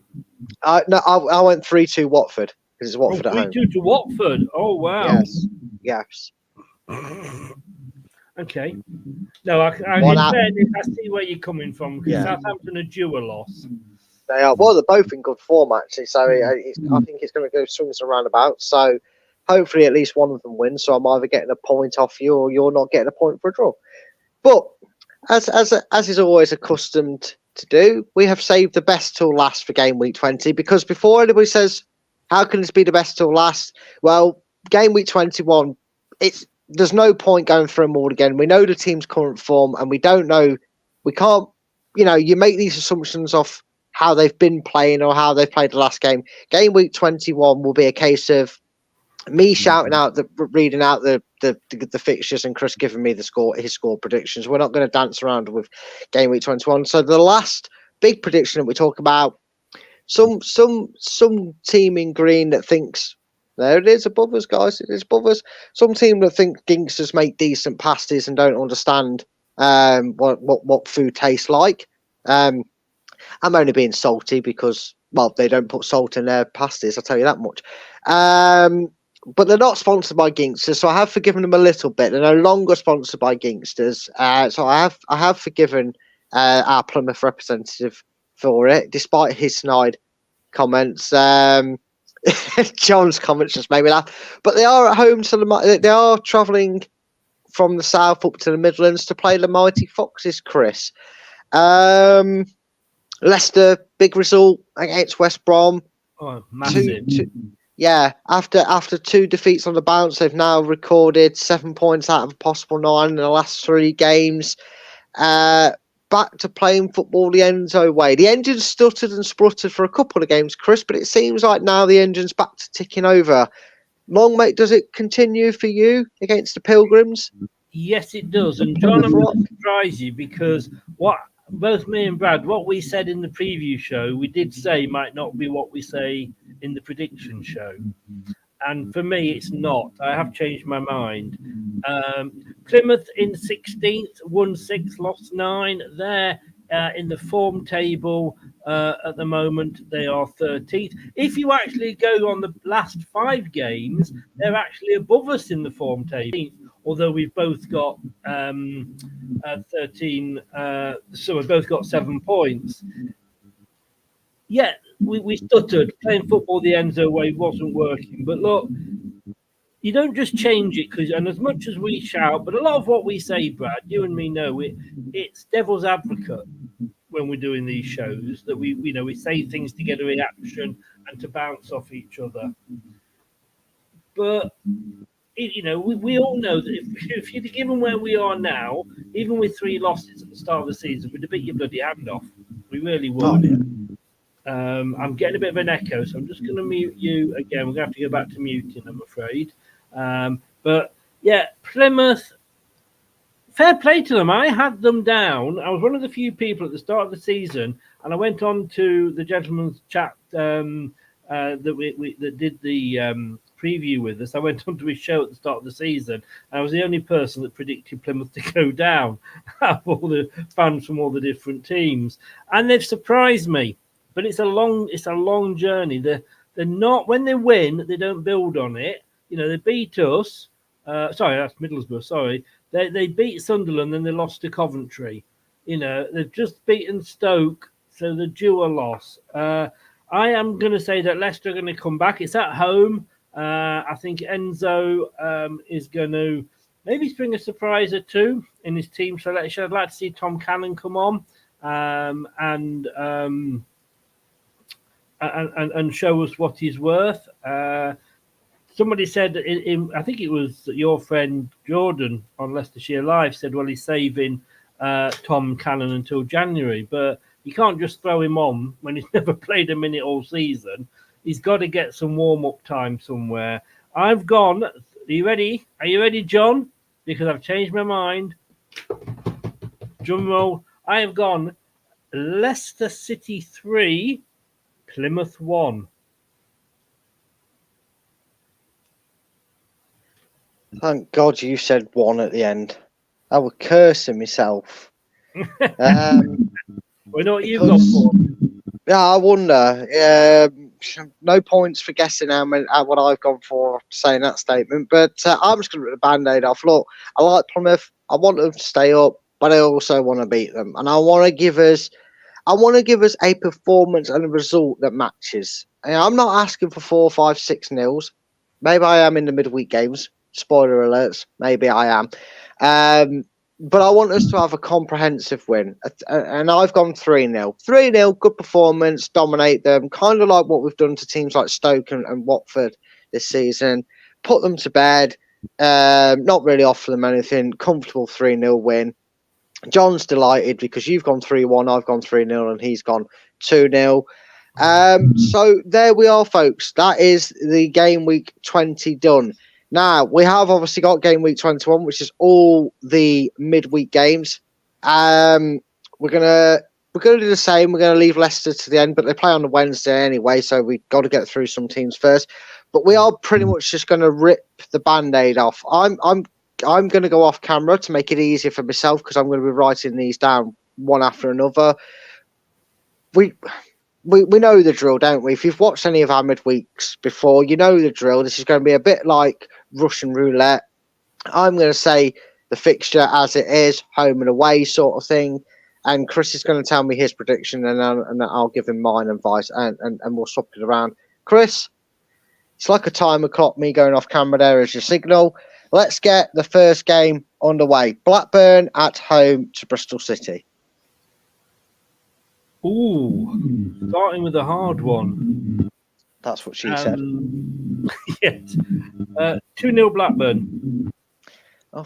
No, I went 3-2 Watford because it's Watford at home. 3-2 to Watford. Oh wow. Yes. Okay. No, I see where you're coming from because Southampton are due a loss. They are. Well, they're both in good form actually, so I think it's going to go swings and roundabouts. So hopefully, at least one of them wins. So I'm either getting a point off you, or you're not getting a point for a draw. But as is always accustomed to do, we have saved the best till last for game week 20 because before anybody says how can this be the best till last, well, game week 21, there's no point going through them all again. We know the team's current form, and we can't, you make these assumptions off how they've been playing or how they've played the last game. Game week 21 will be a case of me shouting out, reading out the fixtures, and Chris giving me his score predictions. We're not going to dance around with game week 21. So the last big prediction that we talk about, some team in green that thinks, there it is above us, guys. It is above us. Some team that think gangsters make decent pasties and don't understand what food tastes like. I'm only being salty because, well, they don't put salt in their pasties, I'll tell you that much. But they're not sponsored by Gangsters, so I have forgiven them a little bit. They're no longer sponsored by Gangsters, so I have forgiven our Plymouth representative for it, despite his snide comments. John's comments just made me laugh. But they are at home, they are travelling from the south up to the Midlands to play the mighty Foxes, Chris. Leicester, big result against West Brom. Oh, massive. After 2 defeats on the bounce, they've now recorded 7 points out of a possible 9 in the last 3 games. Back to playing football the Enzo way. The engine stuttered and spruttered for a couple of games, Chris, but it seems like now the engine's back to ticking over. Long, mate, does it continue for you against the Pilgrims? Yes, it does. And John, I'm going to surprise you because both me and Brad, what we said in the preview show, we did say might not be what we say in the prediction show. And for me, it's not. I have changed my mind. Plymouth in 16th, won 6, lost 9. They're in the form table at the moment. They are 13th. If you actually go on the last 5 games, they're actually above us in the form table. Although we've both got 13, so we've both got 7 points. Yeah, we stuttered. Playing football the Enzo way wasn't working. But look, you don't just change it and as much as we shout, but a lot of what we say, Brad, you and me know it's devil's advocate when we're doing these shows that we say things to get a reaction and to bounce off each other. But we all know that if you'd given where we are now, even with 3 losses at the start of the season, we'd have bit your bloody hand off. We really would. Oh, yeah. I'm getting a bit of an echo, so I'm just going to mute you again. We're going to have to go back to muting, I'm afraid. But yeah, Plymouth, fair play to them. I had them down. I was one of the few people at the start of the season, and I went on to the gentleman's chat that did the preview with us. I went on to his show at the start of the season. I was the only person that predicted Plymouth to go down out of all the fans from all the different teams, and they've surprised me. But it's a long journey. They're not, when they win, they don't build on it. They beat us. Sorry, that's Middlesbrough. Sorry, they beat Sunderland, then they lost to Coventry. They've just beaten Stoke, so they're due a loss. I am going to say that Leicester are going to come back. It's at home. I think Enzo is going to maybe spring a surprise or 2 in his team selection. I'd like to see Tom Cannon come on and show us what he's worth. Somebody said, I think it was your friend Jordan on Leicestershire Live said, well, he's saving Tom Cannon until January, but you can't just throw him on when he's never played a minute all season. He's got to get some warm-up time somewhere. I've gone. Are you ready? Are you ready, John? Because I've changed my mind. Drum roll. I have gone Leicester City 3, Plymouth 1. Thank God you said 1 at the end. I was cursing myself. We know what you've got Because, for. yeah, I wonder. No points for guessing what I've gone for after saying that statement. But I'm just going to rip the band-aid off. Look, I like Plymouth. I want them to stay up, but I also want to beat them. And I want to give us a performance and a result that matches. And I'm not asking for 4, 5, 6 nils. Maybe I am in the midweek games. Spoiler alerts. Maybe I am. But I want us to have a comprehensive win. And I've gone 3-0. 3-0, good performance, dominate them. Kind of like what we've done to teams like Stoke and Watford this season. Put them to bed. Not really offer them anything. Comfortable 3-0 win. John's delighted because you've gone 3-1, I've gone 3-0, and he's gone 2-0. So there we are, folks. That is the game week 20 done. Now, we have obviously got game week 21, which is all the midweek games. We're gonna do the same. We're gonna leave Leicester to the end, but they play on the Wednesday anyway, so we've got to get through some teams first. But we are pretty much just gonna rip the band-aid off. I'm going to go off camera to make it easier for myself because I'm going to be writing these down one after another. We know the drill, don't we? If you've watched any of our midweeks before, you know the drill. This is going to be a bit like Russian roulette. I'm going to say the fixture as it is, home and away sort of thing. And Chris is going to tell me his prediction, and I'll give him mine and vice, and we'll swap it around. Chris, it's like a timer clock, me going off camera there as your signal. Let's get the first game underway. Blackburn at home to Bristol City. Ooh, starting with a hard one. That's what she said. Yes. 2-0 Blackburn. Oh,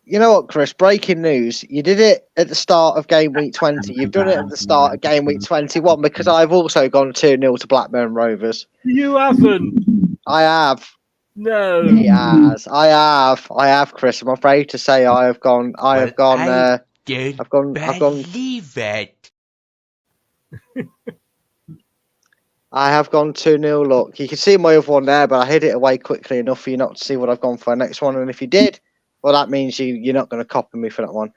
you know what, Chris? Breaking news. You did it at the start of game week 20. You've done it at the start of game week 21 because I've also gone 2-0 to Blackburn Rovers. You haven't. I have. No. He has. I have, Chris. I'm afraid to say I've gone. I don't believe it. I have gone 2-0. Look, you can see my other one there, but I hid it away quickly enough for you not to see what I've gone for the next one. And if you did, well, that means you're not going to copy me for that one.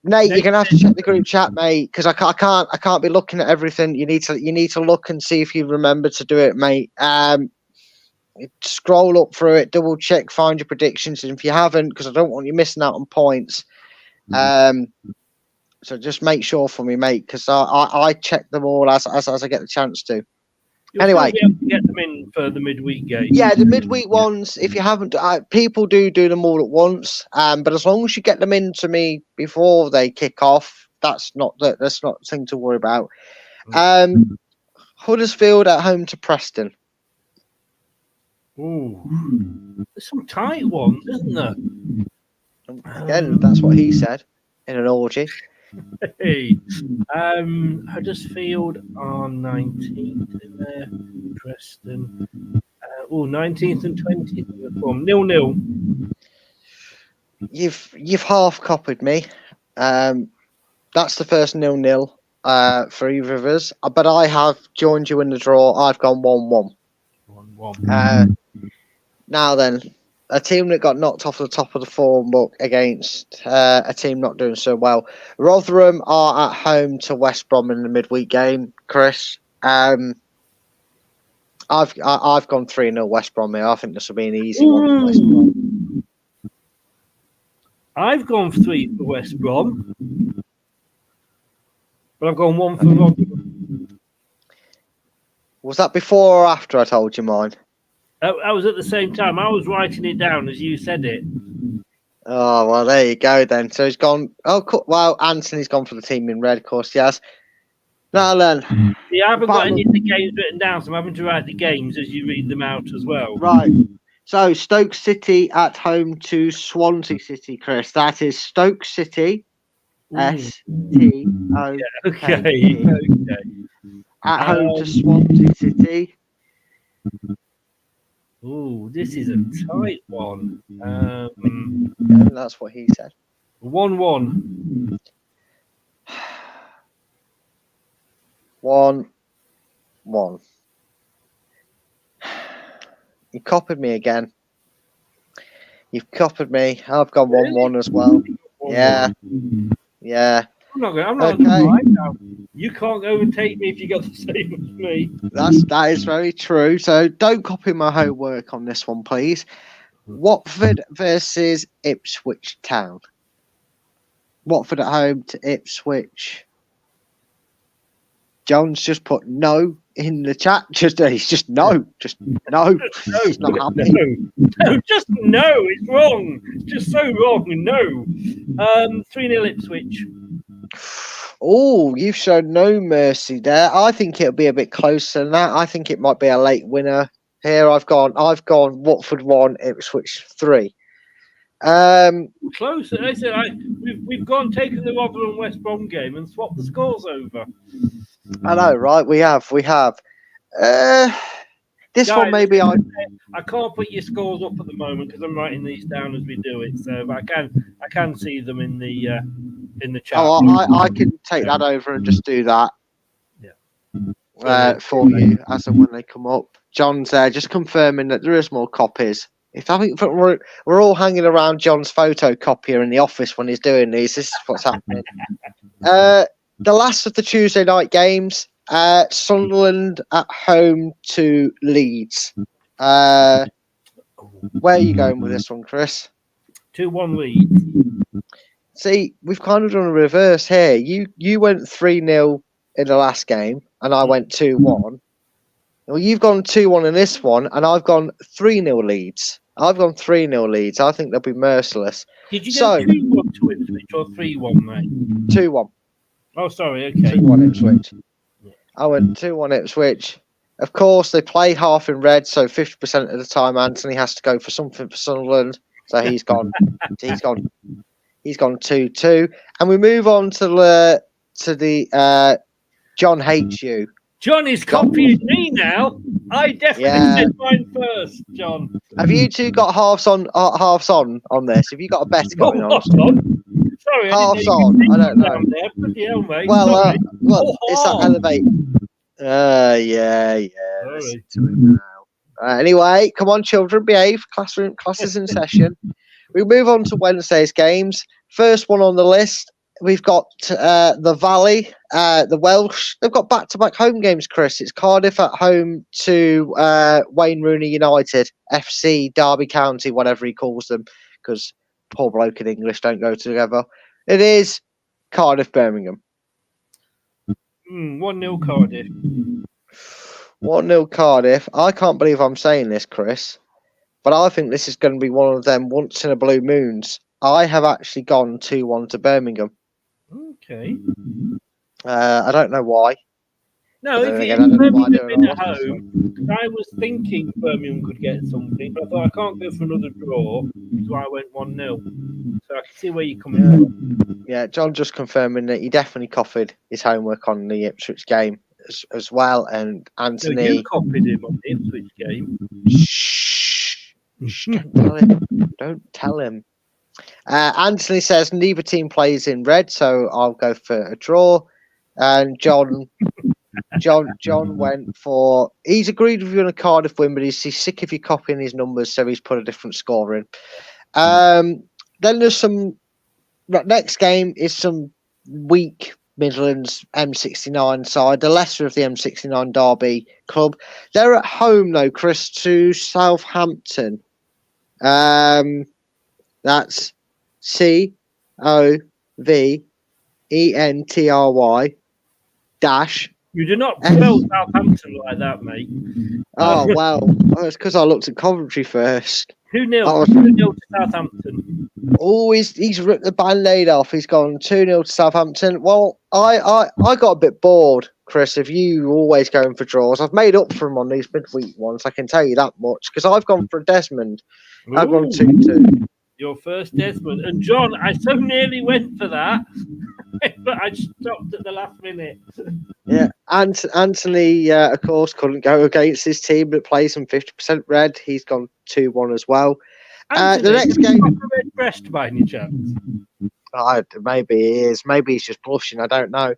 Nate, you're gonna have to check the group chat, mate, because I can't be looking at everything. You need to look and see if you remember to do it, mate. Scroll up through it, double check, find your predictions, and if you haven't, because I don't want you missing out on points. So just make sure for me, mate, because I check them all as I get the chance to. You'll anyway, still be able to get them in for the midweek game. Yeah, the midweek ones. If you haven't, people do them all at once. But as long as you get them in to me before they kick off, that's not the thing to worry about. Huddersfield at home to Preston. Ooh, there's some tight ones, isn't there? Again, that's what he said in an orgy. Hey, Huddersfield on 19th in there. Preston. 19th and 20th. 0-0. You've half copied me. That's the first 0-0 for either of us. But I have joined you in the draw. I've gone 1-1. 1-1. Now then, a team that got knocked off the top of the form book against a team not doing so well. Rotherham are at home to West Brom in the midweek game. Chris, I've gone 3-0 West Brom here. I think this will be an easy one for West Brom. I've gone 3 for West Brom, but I've gone 1 for Rotherham. Was that before or after I told you mine? I was at the same time. I was writing it down as you said it. Oh, well, there you go then. So he's gone. Oh, well, Anthony's gone for the team in red, of course, yes. Now then. Yeah, I haven't got any of the games written down, so I'm having to write the games as you read them out as well. Right. So Stoke City at home to Swansea City, Chris. That is Stoke City. S-T-O-K-E. Yeah, okay. At home to Swansea City. Ooh, this is a tight one. Yeah, that's what he said. 1-1. 1-1. You copied me again. You've copied me. I've gone 1-1 as well. 1-1. Yeah. I'm not okay. Now. You can't overtake me if you got the same as me. That is very true. So don't copy my homework on this one, please. Watford versus Ipswich Town. Watford at home to Ipswich. John's just put no in the chat. He's just no. No, He's not happy. No, just no. It's wrong. It's just so wrong. No. 3-0 Ipswich. Oh, you've shown no mercy there. I think it'll be a bit closer than that. I think it might be a late winner here. I've gone Watford 1, Ipswich 3. Close. I said we've gone taken the Rotherham West Brom game and swapped the scores over. I know, right? We have. This Guys, one maybe I can't put your scores up at the moment because I'm writing these down as we do it. So but I can see them in the chat. Oh, I can take that over and just do that. Yeah. For you as and when they come up. John's there, just confirming that there is more copies. If I think we're all hanging around John's photocopier in the office when he's doing these, this is what's happening. The last of the Tuesday night games, Sunderland at home to Leeds. Where are you going with this one, Chris? 2-1 Leeds. See, we've kind of done a reverse here. You went 3-0 in the last game, and I went 2-1. Well, you've gone 2-1 in this one, and I've gone 3-0 Leeds. I think they'll be merciless. Did you go 2-1 to Ipswich or 3-1, mate? 2-1. Oh, sorry. Okay. 2-1 Ipswich. I went 2-1 Ipswich. Of course, they play half in red, so 50% of the time Anthony has to go for something for Sunderland. So he's gone. He's gone 2-2, and we move on to the John hates you. John is copying me now. I definitely said mine first, John. Have you two got halves on this? Have you got a bet going on? Sorry, halves on. I don't know. Bloody hell, mate. Well, look, it's that elevate. Yeah. Anyway, come on, children, behave. Classes in session. We move on to Wednesday's games. First one on the list, we've got the Valley, the Welsh. They've got back-to-back home games, Chris. It's Cardiff at home to Wayne Rooney United, FC, Derby County, whatever he calls them, because poor bloke in English don't go together. It is Cardiff, Birmingham. 1-0 Cardiff. 1-0 Cardiff. I can't believe I'm saying this, Chris, but I think this is going to be one of them once-in-a-blue moons. I have actually gone 2-1 to Birmingham. Okay. I don't know why. No, if Birmingham had been at home, I was thinking Birmingham could get something, but I thought I can't go for another draw, so I went 1-0. So I can see where you're coming from. Yeah, John just confirming that he definitely copied his homework on the Ipswich game as well, and Anthony. So you copied him on the Ipswich game. Shh! Don't tell him. Don't tell him. Anthony says neither team plays in red, so I'll go for a draw. And John went for. He's agreed with you on a Cardiff win, but he's sick of you copying his numbers, so he's put a different score in. Then there's some. Next game is some weak Midlands M69 side, the lesser of the M69 Derby club. They're at home though, Chris, to Southampton. That's COVENTRY dash. You do not spell Southampton like that, mate. Oh, well, it's because I looked at Coventry first. 2-0. 2-0 to Southampton. Oh, he's ripped the band-aid off. He's gone 2-0 to Southampton. Well, I got a bit bored, Chris, of you always going for draws. I've made up for him on these midweek ones, I can tell you that much, because I've gone for Desmond. I've gone 2-2. Your first Desmond. And John, I so nearly went for that, but I stopped at the last minute. Yeah, and Anthony, of course, couldn't go against his team, but plays some 50% red. He's gone 2-1 as well. Anthony, The next game. Red breast by any chance? Maybe he is. Maybe he's just blushing. I don't know.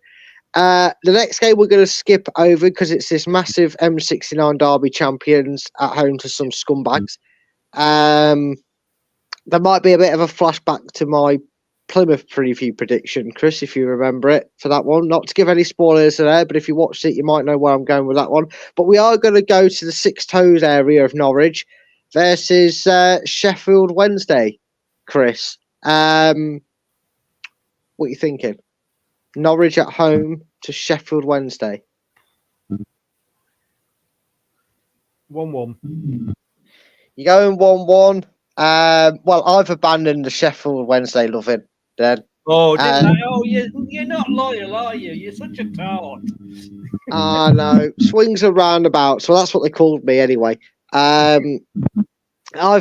The next game we're going to skip over because it's this massive M69 Derby champions at home to some scumbags. There might be a bit of a flashback to my Plymouth preview prediction, Chris, if you remember it for that one. Not to give any spoilers there, but if you watched it, you might know where I'm going with that one. But we are going to go to the Six Toes area of Norwich versus Sheffield Wednesday, Chris. What are you thinking? Norwich at home to Sheffield Wednesday. 1-1. You're going 1-1. Well, I've abandoned the Sheffield Wednesday loving then. Oh, didn't I? Oh, you're not loyal, are you? You're such a tart. No. Swings and roundabouts. Well, that's what they called me anyway. I've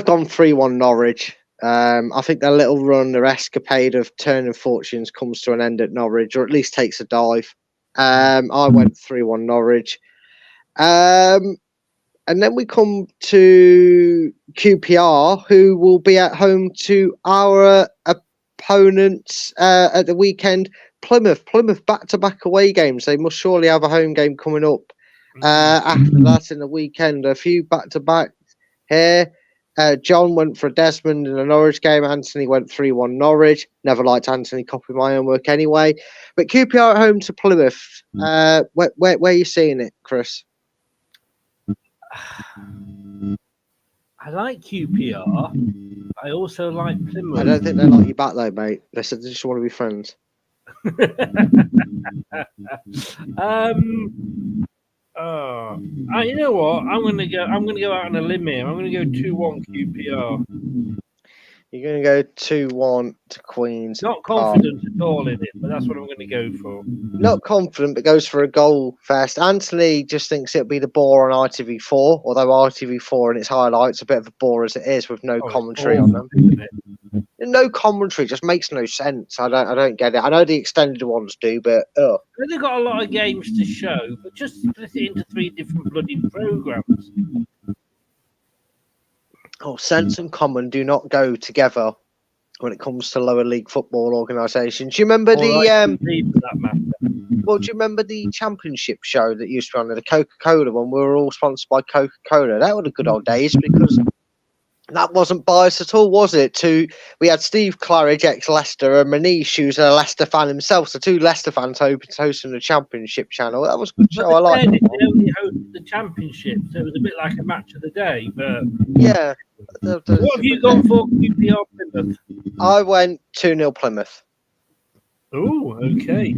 gone 3-1 Norwich. I think their little run, their escapade of turning fortunes comes to an end at Norwich, or at least takes a dive. I went 3-1 Norwich. And then we come to QPR, who will be at home to our opponents at the weekend. Plymouth back-to-back away games. They must surely have a home game coming up after that in the weekend. A few back-to-backs here. John went for Desmond in a Norwich game. Anthony went 3-1 Norwich. Never liked Anthony copying my own work anyway. But QPR at home to Plymouth. Where are you seeing it, Chris? I like QPR. I also like Plymouth. I don't think they like you back though, mate. They said they just want to be friends. You know what? I'm gonna go out on a limb here. I'm gonna go 2-1 QPR. You're going to go 2-1 to Queens. Not confident at all in it, but that's what I'm going to go for. Not confident, but goes for a goal first. Anthony just thinks it'll be the bore on ITV4, although ITV4 and its highlights a bit of a bore as it is with no commentary on them. No commentary just makes no sense. I don't get it. I know the extended ones do, but they've got a lot of games to show, but just split it into 3 different bloody programs. Sense and common do not go together when it comes to lower league football organisations. Do you remember do you remember the championship show that used to be on the Coca-Cola when we were all sponsored by Coca-Cola? That were the good old days because that wasn't biased at all, was it? We had Steve Claridge, ex-Leicester, and Manish, who's a Leicester fan himself. So 2 Leicester fans hosting the championship channel. That was a good show. I liked it. They only hosted the championship, so it was a bit like a match of the day. But yeah. What have you gone for, QPR Plymouth? I went 2-0 Plymouth. Oh, okay.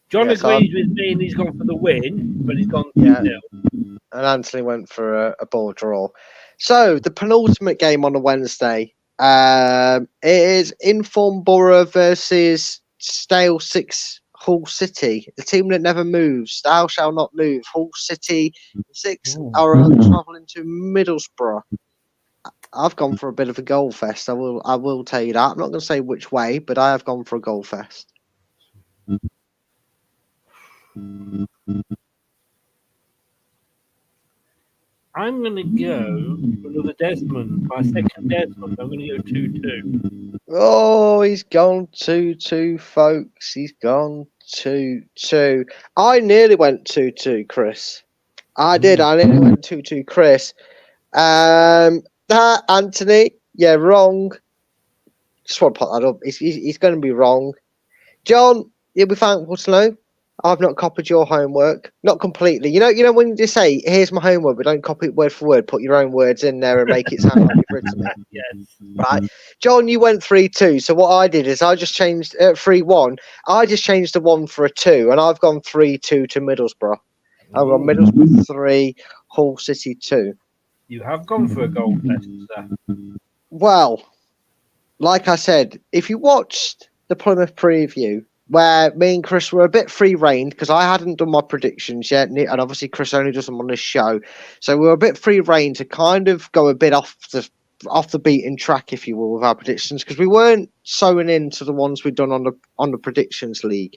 John agrees with me and he's gone for the win, but he's gone 2-0. And Anthony went for a ball draw. So, the penultimate game on a Wednesday it is Inform Borough versus Stale 6 Hull City, the team that never moves. Stale shall not move. Hull City 6 are travelling to Middlesbrough. I've gone for a bit of a goal fest. I will tell you that. I'm not going to say which way, but I have gone for a goal fest. I'm going to go for another Desmond. My second Desmond. I'm going to go 2-2. Oh, he's gone 2-2, folks. He's gone 2-2. I nearly went 2-2, Chris. I did. I nearly went 2-2, Chris. Anthony, yeah, wrong. Just want to put that up. He's going to be wrong. John, you'll be thankful to know I've not copied your homework. Not completely. You know when you just say, here's my homework, but don't copy it word for word. Put your own words in there and make it sound like you've written it. Yes. Right. John, you went 3-2. So what I did is I just changed 3-1. I just changed the 1 for a 2, and I've gone 3-2 to Middlesbrough. I've gone Middlesbrough 3, Hull City 2. You have gone for a goal fest, sir. Well, like I said, if you watched the Plymouth preview, where me and Chris were a bit free-reined because I hadn't done my predictions yet, and obviously Chris only does them on this show, so we were a bit free-reined to kind of go a bit off the beaten track, if you will, with our predictions, because we weren't sewing into the ones we'd done on the predictions league,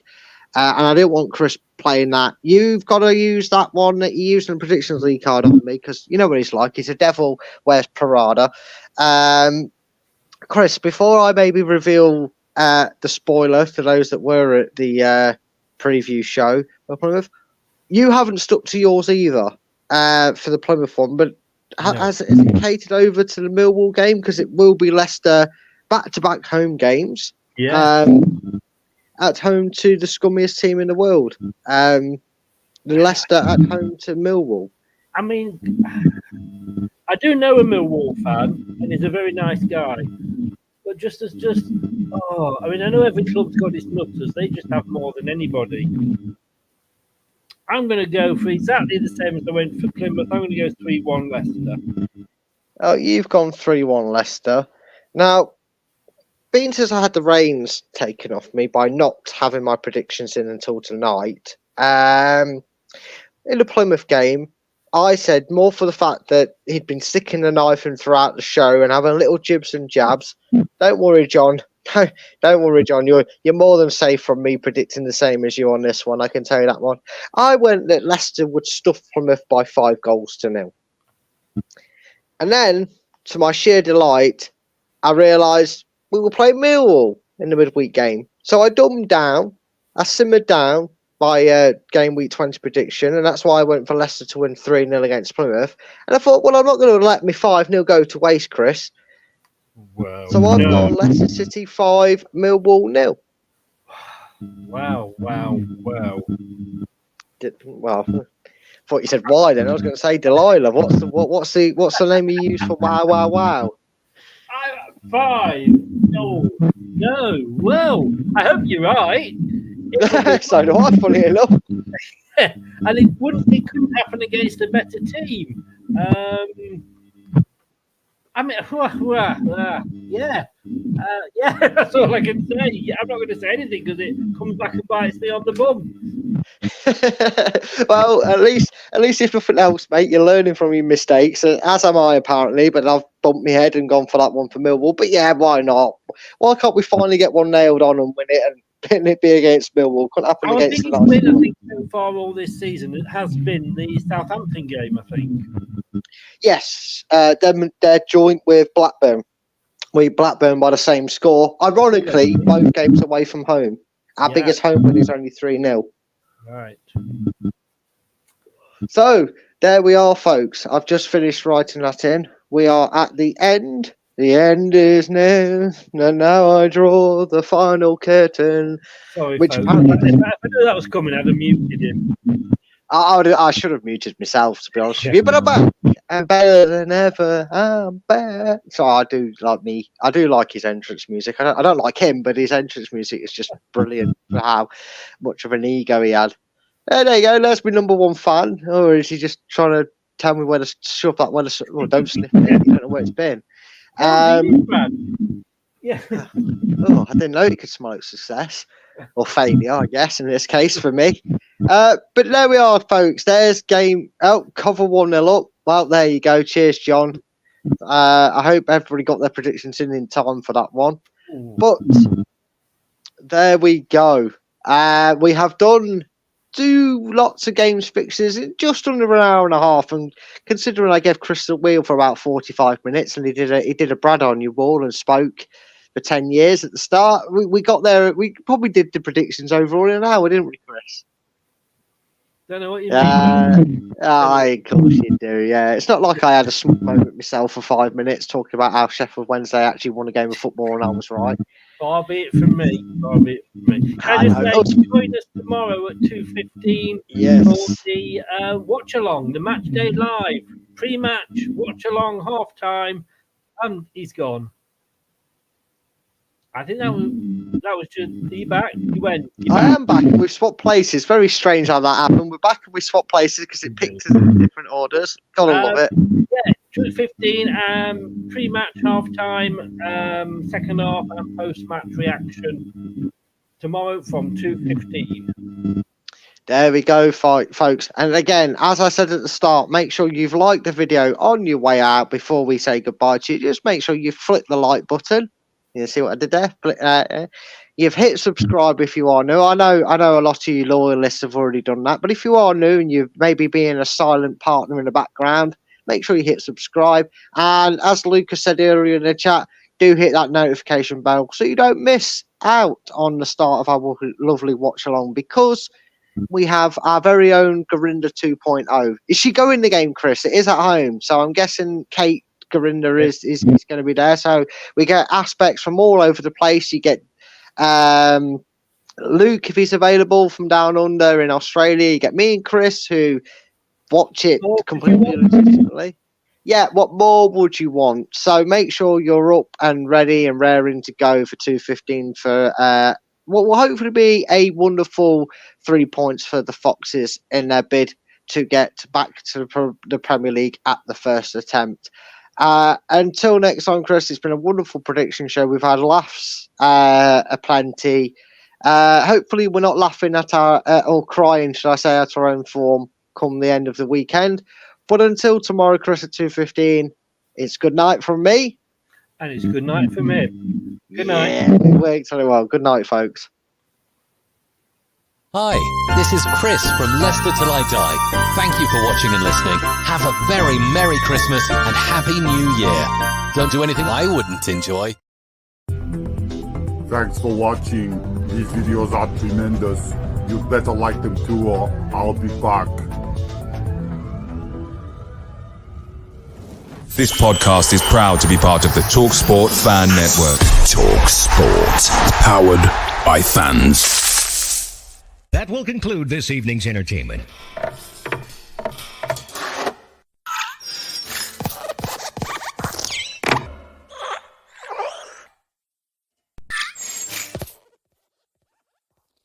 and I didn't want Chris playing that. You've got to use that one that you used in the predictions league card on me, because you know what he's like. He's a devil wears Parada. Chris, before I maybe reveal the spoiler to those that were at the preview show of Plymouth. You haven't stuck to yours either for the Plymouth one, but has it catered over to the Millwall game? Because it will be Leicester back-to-back home games. Yeah. At home to the scummiest team in the world. The Leicester at home to Millwall. I mean, I do know a Millwall fan, and he's a very nice guy. But I mean, I know every club's got its nutters. They just have more than anybody. I'm going to go for exactly the same as I went for Plymouth. I'm going to go 3-1 Leicester. Oh, you've gone 3-1 Leicester. Now, being as I had the reins taken off me by not having my predictions in until tonight, in the Plymouth game, I said more for the fact that he'd been sticking the knife in throughout the show and having little jibs and jabs. Don't worry, John. Don't worry, John. You're more than safe from me predicting the same as you on this one. I can tell you that one. I went that Leicester would stuff Plymouth by 5-0. And then, to my sheer delight, I realised we were playing Millwall in the midweek game. So I dumbed down. I simmered down my game week 20 prediction, and that's why I went for Leicester to win 3-0 against Plymouth. And I thought, well, I'm not going to let me 5-0 go to waste, Chris. Wow. So I've got Leicester City 5, Millwall 0. Wow. Well, I thought you said why then. I was going to say Delilah. What's the name you use for wow? 5. No. Well, I hope you're right. So do I, funny enough. And it couldn't happen against a better team. I mean, yeah, that's all I can say. I'm not going to say anything because it comes back and bites me on the bum. Well, at least if nothing else, mate, you're learning from your mistakes, as am I apparently. But I've bumped my head and gone for that one for Millwall. But yeah, why not? Why can't we finally get one nailed on and win it and it be against Millwall? Couldn't happen Our against biggest win, I think, so far all this season, it has been the Southampton game, I think. Yes, they're joint with Blackburn. We Blackburn by the same score. Ironically, both games away from home. Our biggest home win is only 3-0. Right. So there we are, folks. I've just finished writing that in. We are at the end. The end is near, and now I draw the final curtain. Sorry, which folks. If I knew that was coming, I'd have muted him. I should have muted myself, to be honest with you, but I'm back. I'm better than ever. I'm back. So I do like his entrance music. I don't like him, but his entrance music is just brilliant for how much of an ego he had. There you go. That's my number one fan. Or is he just trying to tell me where to shove that? Don't sniff it. You don't know where it's been. Yeah. I didn't know he could smell success or failure, I guess, in this case for me. But there we are, folks. There's game. Oh, cover 1-0 up. Well, there you go. Cheers, John. I hope everybody got their predictions in time for that one. But there we go. We have done lots of games fixes in just under an hour and a half, and considering I gave Chris the wheel for about 45 minutes, and he did a Brad on your wall and spoke for 10 years at the start, we got there. We probably did the predictions overall in an hour, didn't we, Chris? Don't know what you mean. Of course you do. Yeah, it's not like I had a smug moment myself for 5 minutes talking about how Sheffield Wednesday actually won a game of football and I was right. Far be it from me. Can I just say, join us tomorrow at 2:15 for the watch along, the match day live, pre-match, watch along, half time, and he's gone. I think that was just you back. You went. I am back. We've swapped places. Very strange how that happened. We're back and we swapped places because it picked us in different orders. Gotta love it. Yeah, 2:15. Pre-match, half time, second half, and post-match reaction tomorrow from 2:15. There we go, folks. And again, as I said at the start, make sure you've liked the video on your way out before we say goodbye to you. Just make sure you flick the like button. You see what I did there? You've hit subscribe if you are new. I know a lot of you loyalists have already done that, but if you are new and you've maybe being a silent partner in the background, make sure you hit subscribe. And as Lucas said earlier in the chat, do hit that notification bell so you don't miss out on the start of our lovely watch along because we have our very own Garinda 2.0. Is she going the game, Chris? It is at home, so I'm guessing Kate Garinda is going to be there. So we get aspects from all over the place. You get Luke, if he's available, from down under in Australia. You get me and Chris, who watch it completely legitimately. Yeah, what more would you want? So make sure you're up and ready and raring to go for 2:15 for what will hopefully be a wonderful 3 points for the Foxes in their bid to get back to the Premier League at the first attempt. Until next time, Chris, it's been a wonderful prediction show. We've had laughs aplenty. Hopefully we're not laughing at our or crying, should I say, at our own form come the end of the weekend. But until tomorrow, Chris, at 2:15, it's good night from me. And it's good night from me. Good night. Yeah, it worked really well. Good night, folks. Hi, this is Chris from Leicester Till I Die. Thank you for watching and listening. Have a very Merry Christmas and Happy New Year. Don't do anything I wouldn't enjoy. Thanks for watching. These videos are tremendous. You better like them too, or I'll be back. This podcast is proud to be part of the TalkSport Fan Network. TalkSport. Powered by fans. That will conclude this evening's entertainment.